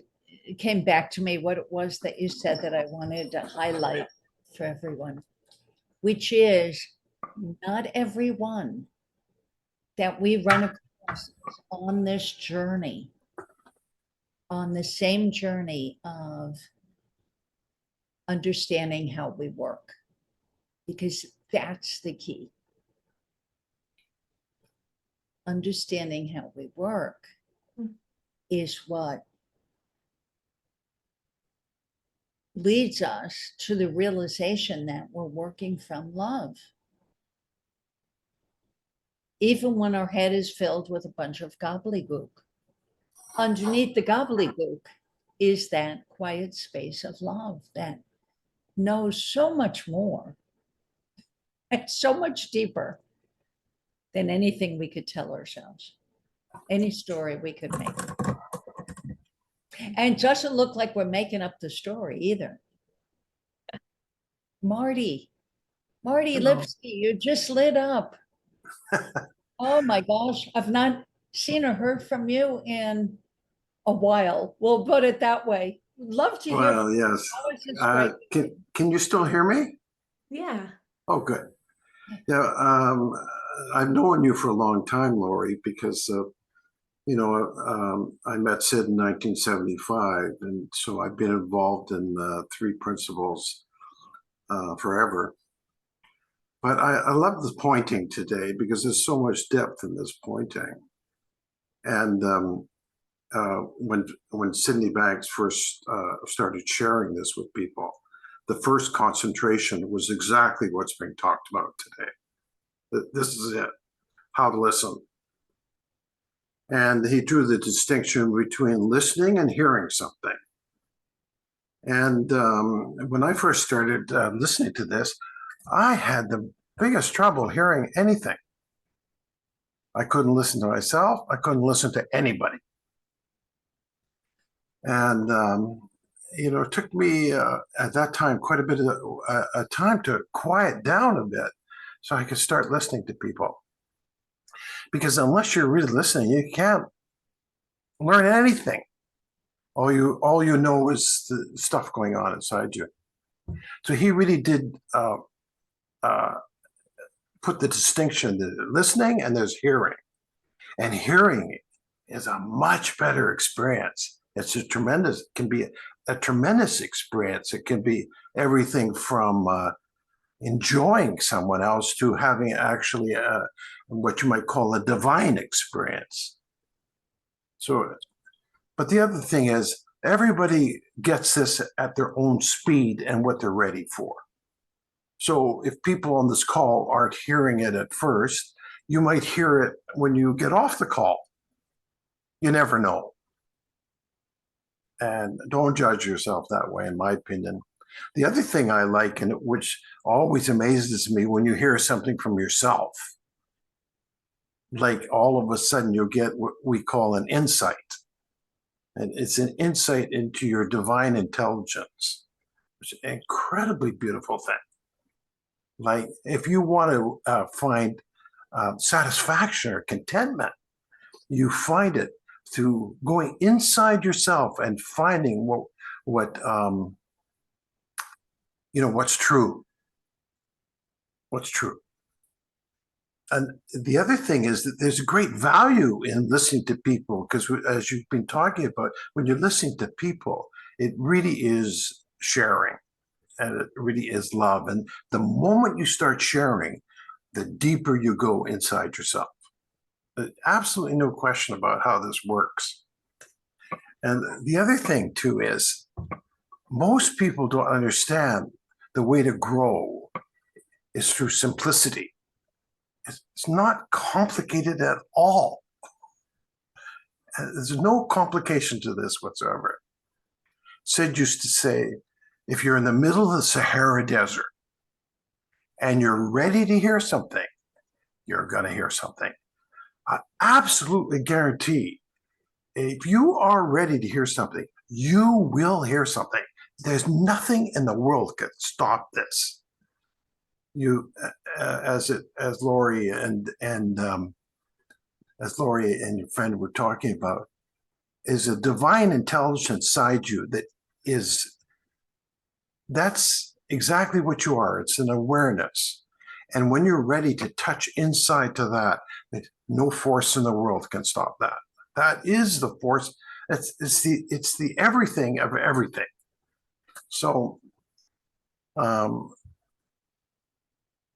it came back to me what it was that you said that I wanted to highlight for everyone, which is not everyone that we run across on this journey, on the same journey of understanding how we work, because that's the key. Understanding how we work is what leads us to the realization that we're working from love. Even when our head is filled with a bunch of gobbledygook, underneath the gobbledygook is that quiet space of love that knows so much more and so much deeper than anything we could tell ourselves, any story we could make. And it doesn't look like we're making up the story either. Marty Hello. Lipsky, you just lit up. Oh my gosh, I've not seen or heard from you in a while. We'll put it that way. Love to hear. Well, yes. How is this great? Can you still hear me? Yeah. Oh, good. Yeah, I've known you for a long time, Lori, because I met Sid in 1975, and so I've been involved in three principles forever. But I love the pointing today because there's so much depth in this pointing. And when Sydney Banks first started sharing this with people, the first concentration was exactly what's being talked about today. This is it, how to listen. And he drew the distinction between listening and hearing something. And when I first started listening to this, I had the biggest trouble hearing anything. I couldn't listen to myself. I couldn't listen to anybody. And, it took me at that time quite a bit of a time to quiet down a bit so I could start listening to people. Because unless you're really listening, you can't learn anything. All you know is the stuff going on inside you. So he really did put the distinction, there's listening and there's hearing. And hearing is a much better experience. Can be a tremendous experience. It can be everything from enjoying someone else to having actually what you might call a divine experience. So, but the other thing is, everybody gets this at their own speed and what they're ready for. So if people on this call aren't hearing it at first, you might hear it when you get off the call. You never know. And don't judge yourself that way, in my opinion. The other thing I like, and which always amazes me, when you hear something from yourself, like all of a sudden you get what we call an insight. And it's an insight into your divine intelligence. It's an incredibly beautiful thing. Like if you want to find satisfaction or contentment, you find it through going inside yourself and finding what's true. What's true. And the other thing is that there's a great value in listening to people, because as you've been talking about, when you're listening to people, it really is sharing and it really is love. And the moment you start sharing, the deeper you go inside yourself. Absolutely no question about how this works. And the other thing too is most people don't understand the way to grow is through simplicity. It's not complicated at all. There's no complication to this whatsoever. Sid used to say, if you're in the middle of the Sahara Desert and you're ready to hear something, you're going to hear something. I absolutely guarantee if you are ready to hear something, you will hear something. There's nothing in the world that can stop this. You, as Lori and your friend were talking about, is a divine intelligence inside you that's exactly what you are. It's an awareness. And when you're ready to touch inside to that, no force in the world can stop that. That is the force. It's the everything of everything. So,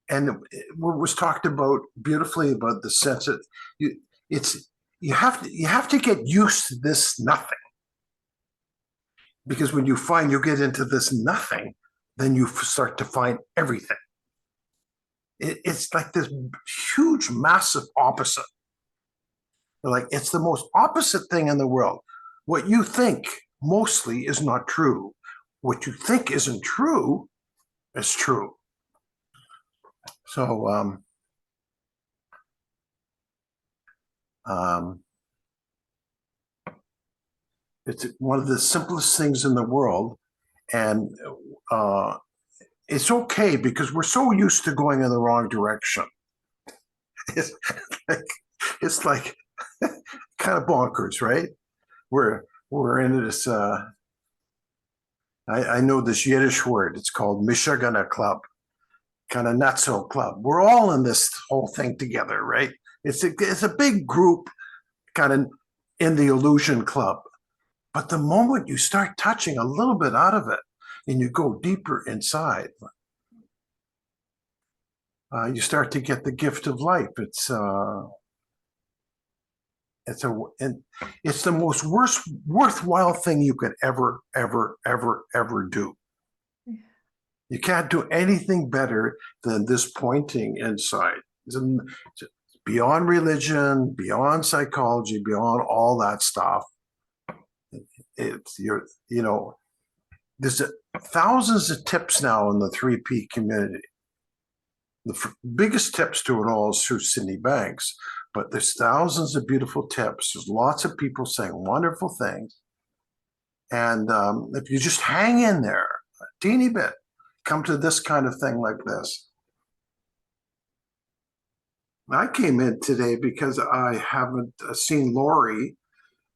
and what was talked about beautifully about the sense that you have to get used to this nothing. Because when you get into this nothing, then you start to find everything. It's like this huge, massive opposite. Like it's the most opposite thing in the world. What you think mostly is not true. What you think isn't true is true. So, it's one of the simplest things in the world, and it's okay because we're so used to going in the wrong direction. It's like kind of bonkers, right? We're in this. I know this Yiddish word. It's called Michigana Club, kind of nutso club. We're all in this whole thing together, right? It's a big group, kind of in the illusion club. But the moment you start touching a little bit out of it, and you go deeper inside, you start to get the gift of life. It's the most worthwhile thing you could ever do. You can't do anything better than this pointing inside. It's beyond religion, beyond psychology, beyond all that stuff. There's thousands of tips now in the 3P community. The biggest tips to it all is through Sydney Banks, but there's thousands of beautiful tips. There's lots of people saying wonderful things. And if you just hang in there a teeny bit, come to this kind of thing like this. I came in today because I haven't seen Lori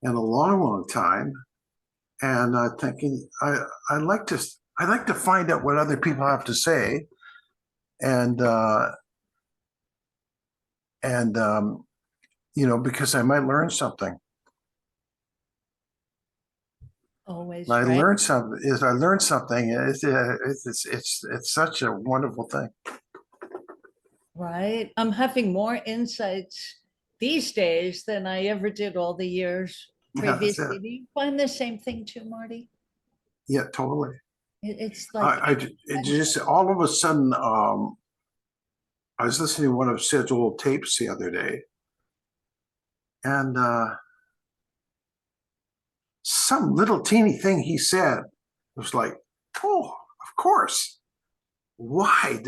in a long time. And thinking I'd like to find out what other people have to say. And because I might learn something. Always I right. learned something. It's such a wonderful thing. Right. I'm having more insights these days than I ever did all the years Yeah, that's previously. it. Do you find the same thing too, Marty? Yeah, totally. It's like, It just all of a sudden, I was listening to one of Sid's old tapes the other day, and some little teeny thing he said was like, oh, of course. Why?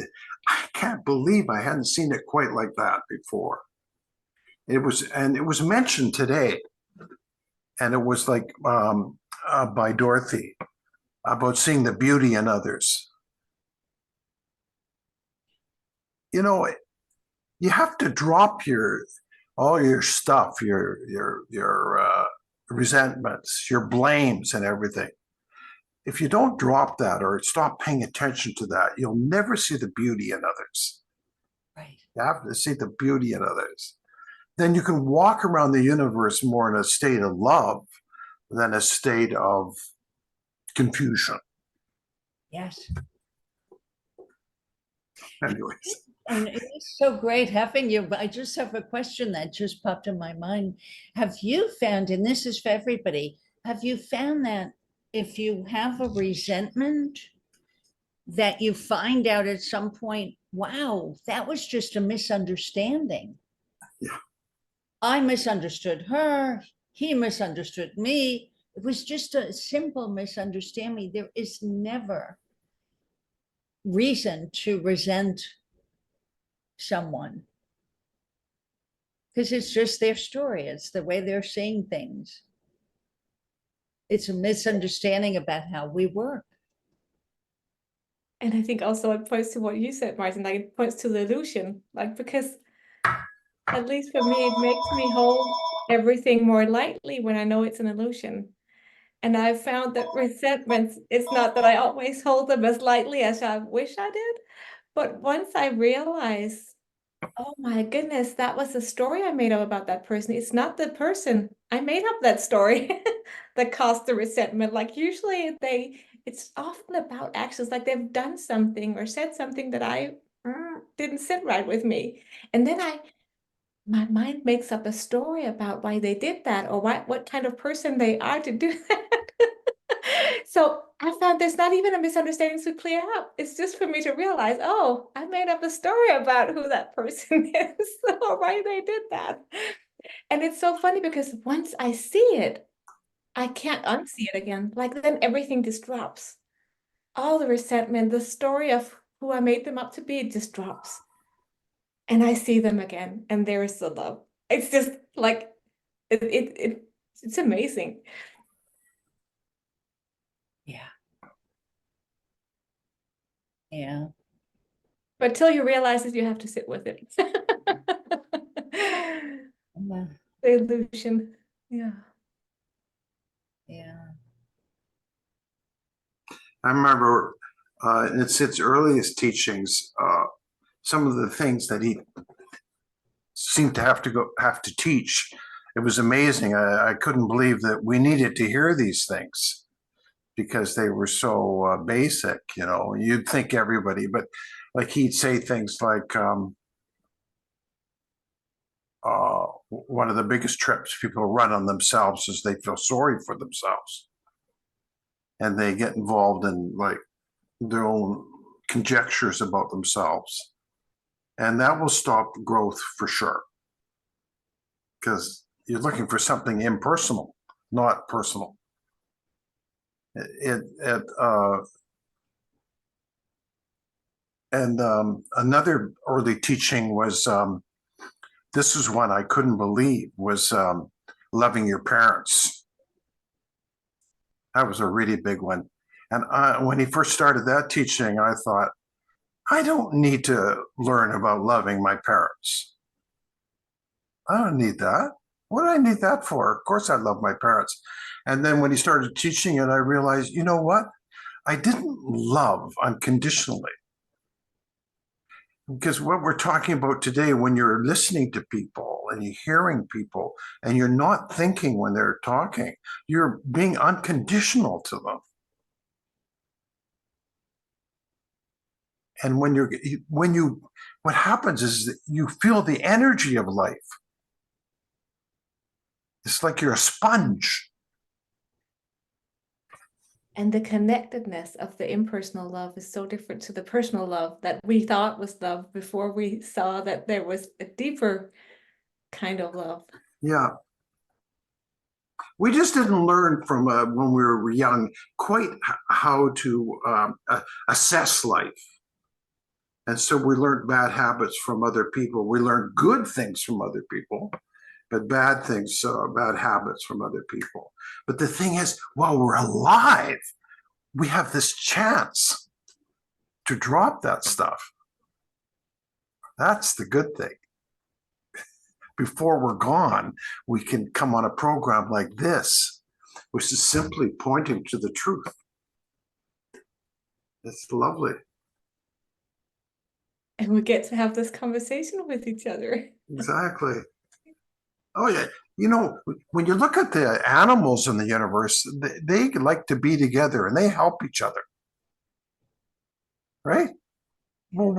I can't believe I hadn't seen it quite like that before. It was mentioned today, and it was like by Dorothy about seeing the beauty in others. You know, you have to drop all your stuff, your resentments, your blames, and everything. If you don't drop that or stop paying attention to that, you'll never see the beauty in others. right. You have to see the beauty in others. Then you can walk around the universe more in a state of love than a state of confusion. Yes. Anyways, And it's so great having you. But I just have a question that just popped in my mind. Have you found, and this is for everybody, have you found that if you have a resentment, that you find out at some point, wow, that was just a misunderstanding? Yeah. I misunderstood her, he misunderstood me. It was just a simple misunderstanding. There is never reason to resent someone because it's just their story. It's the way they're seeing things. It's a misunderstanding about how we work. And I think also it points to what you said, Martin, like it points to the illusion, like because at least for me, it makes me hold everything more lightly when I know it's an illusion. And I've found that resentments, it's not that I always hold them as lightly as I wish I did, but once I realize, oh my goodness, that was the story I made up about that person. It's not the person. I made up that story that caused the resentment. Like usually it's often about actions, like they've done something or said something that I didn't sit right with me. And then my mind makes up a story about why they did that or what kind of person they are to do that. So I found there's not even a misunderstanding to clear up. It's just for me to realize, oh, I made up a story about who that person is or why they did that. And it's so funny because once I see it, I can't unsee it again. Like then everything just drops. All the resentment, the story of who I made them up to be just drops. And I see them again, and there is the love. It's just like it's amazing. Yeah. Yeah. But till you realize it, you have to sit with it. Yeah. The illusion. Yeah. Yeah. I remember in Sid's earliest teachings, some of the things that he seemed to have to teach. It was amazing. I couldn't believe that we needed to hear these things because they were so basic. You know, you'd think everybody, but like he'd say things like, one of the biggest trips people run on themselves is they feel sorry for themselves, and they get involved in like their own conjectures about themselves, and that will stop growth for sure, because you're looking for something impersonal, not personal. Another early teaching was, this is one I couldn't believe, was loving your parents. That was a really big one. And when he first started that teaching, I thought, I don't need to learn about loving my parents. I don't need that. What do I need that for? Of course I love my parents. And then when he started teaching it, I realized, you know what? I didn't love unconditionally. Because what we're talking about today, when you're listening to people and you're hearing people and you're not thinking when they're talking, you're being unconditional to them. And what happens is that you feel the energy of life. It's like you're a sponge. And the connectedness of the impersonal love is so different to the personal love that we thought was love before we saw that there was a deeper kind of love. Yeah. We just didn't learn from when we were young quite how to assess life. And so we learned bad habits from other people. We learned good things from other people, but bad things, bad habits from other people. But the thing is, while we're alive, we have this chance to drop that stuff. That's the good thing. Before we're gone, we can come on a program like this, which is simply pointing to the truth. It's lovely. And we get to have this conversation with each other. Exactly. Oh, yeah. You know, when you look at the animals in the universe, they like to be together and they help each other. Right? Well,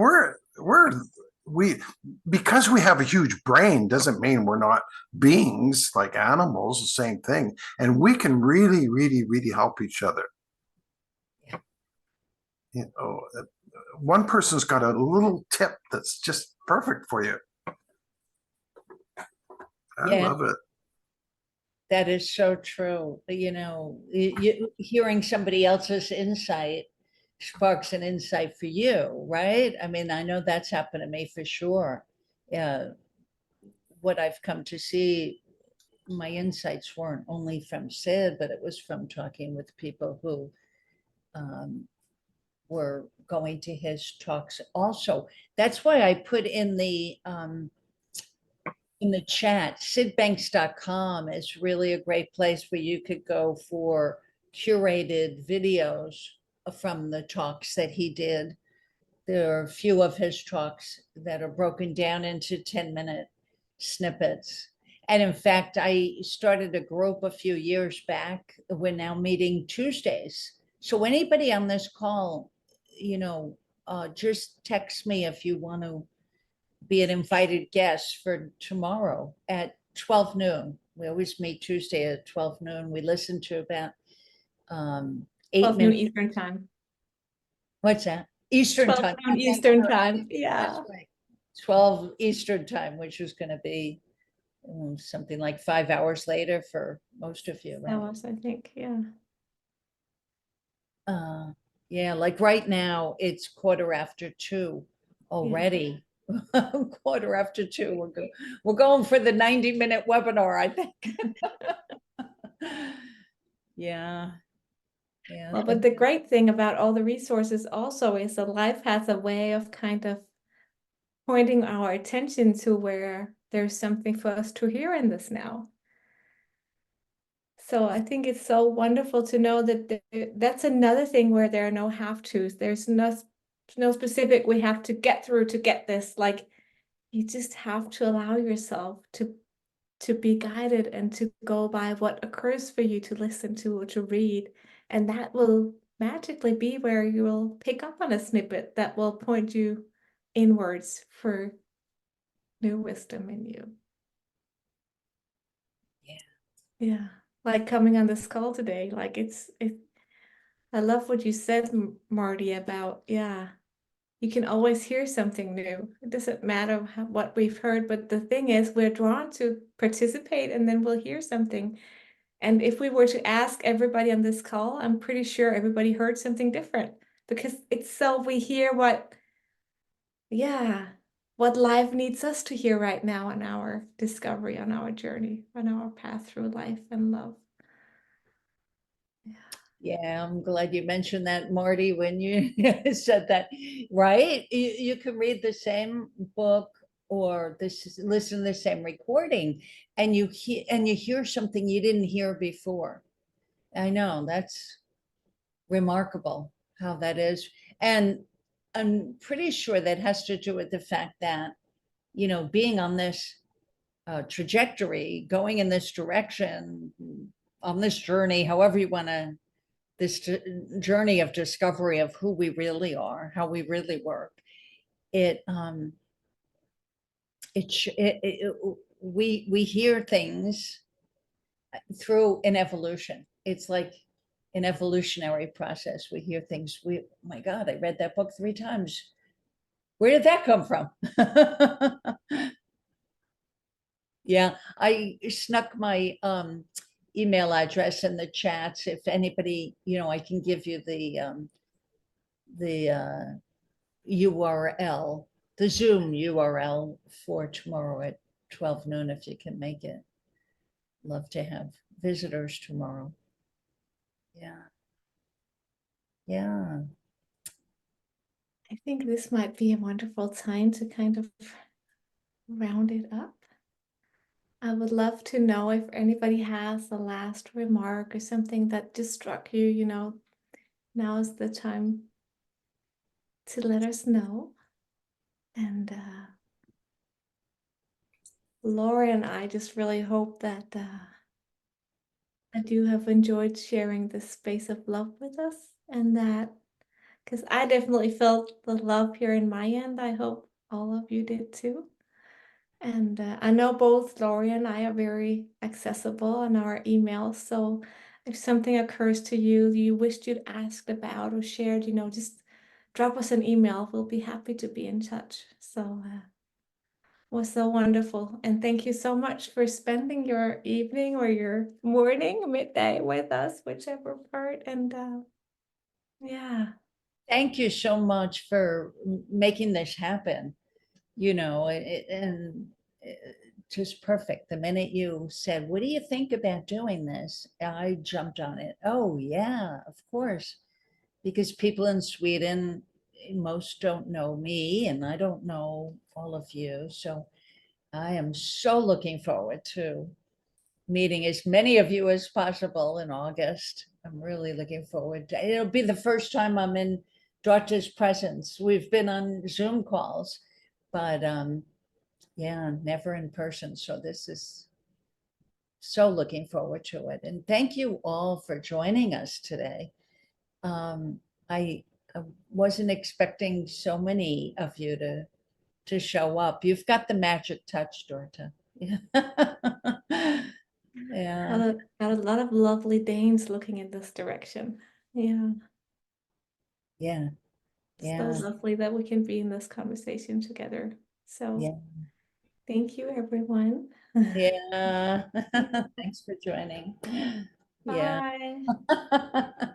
because we have a huge brain doesn't mean we're not beings like animals, the same thing. And we can really, really, really help each other. Yeah. You know, one person's got a little tip that's just perfect for you. I love it. That is so true. You know, hearing somebody else's insight sparks an insight for you, right? I mean, I know that's happened to me for sure. Yeah. What I've come to see, my insights weren't only from Sid, but it was from talking with people who were going to his talks also. That's why I put in the chat, sidbanks.com is really a great place where you could go for curated videos from the talks that he did. There are a few of his talks that are broken down into 10-minute snippets. And in fact, I started a group a few years back. We're now meeting Tuesdays. So anybody on this call, you know, just text me if you want to be an invited guest for tomorrow at 12 noon. We always meet Tuesday at 12 noon. We listen to about 8 12 noon minutes. Eastern time. What's that? Eastern 12 time. noon Eastern time. Yeah. That's right. 12 Eastern time, which is going to be something like 5 hours later for most of you, right? Hours, I think. Yeah. Yeah, like right now it's 2:15 already. 2:15. We're going for the 90-minute webinar, I think. Yeah. Yeah. Well, but the great thing about all the resources also is that life has a way of kind of pointing our attention to where there's something for us to hear in this now. So I think it's so wonderful to know that that's another thing where there are no have-tos. There's no specific we have to get through to get this. Like you just have to allow yourself to be guided and to go by what occurs for you to listen to or to read. And that will magically be where you will pick up on a snippet that will point you inwards for new wisdom in you. Yeah. Like coming on this call today, like I love what you said, Marty, about, yeah, you can always hear something new. It doesn't matter what we've heard, but the thing is, we're drawn to participate and then we'll hear something. And if we were to ask everybody on this call, I'm pretty sure everybody heard something different because it's so we hear what life needs us to hear right now on our discovery, on our journey, on our path through life and love. Yeah, I'm glad you mentioned that, Marty, when you said that, right? You can read the same book or listen to the same recording and you hear something you didn't hear before. I know, that's remarkable how that is. And I'm pretty sure that has to do with the fact that, you know, being on this trajectory, going in this direction, on this journey, however you want to, this journey of discovery of who we really are, how we really work, we hear things through an evolution. It's like an evolutionary process. We hear things, oh my God, I read that book 3 times. Where did that come from? Yeah, I snuck my email address in the chats. If anybody, I can give you the URL, the Zoom URL for tomorrow at 12 noon if you can make it. Love to have visitors tomorrow. Yeah. Yeah. I think this might be a wonderful time to kind of round it up. I would love to know if anybody has a last remark or something that just struck you, now is the time to let us know. And Laura and I just really hope that you have enjoyed sharing this space of love with us, and that, because I definitely felt the love here in my end, I hope all of you did too. And I know both Lori and I are very accessible on our emails. So if something occurs to you, you wished you'd asked about or shared, just drop us an email. We'll be happy to be in touch. So it was so wonderful. And thank you so much for spending your evening or your morning, midday with us, whichever part. And yeah. Thank you so much for making this happen. Just perfect. The minute you said, what do you think about doing this? I jumped on it. Oh, yeah, of course. Because people in Sweden, most don't know me and I don't know all of you. So I am so looking forward to meeting as many of you as possible in August. I'm really looking forward to it. It'll be the first time I'm in Dorthe's presence. We've been on Zoom calls, but yeah, never in person. So this is so looking forward to it. And thank you all for joining us today. I wasn't expecting so many of you to show up. You've got the magic touch, Dorthe. Yeah. Got a lot of lovely Danes looking in this direction. Yeah. Yeah. It's so Yeah. lovely that we can be in this conversation together. So Yeah. thank you, everyone. Yeah. Thanks for joining. Yeah. Bye.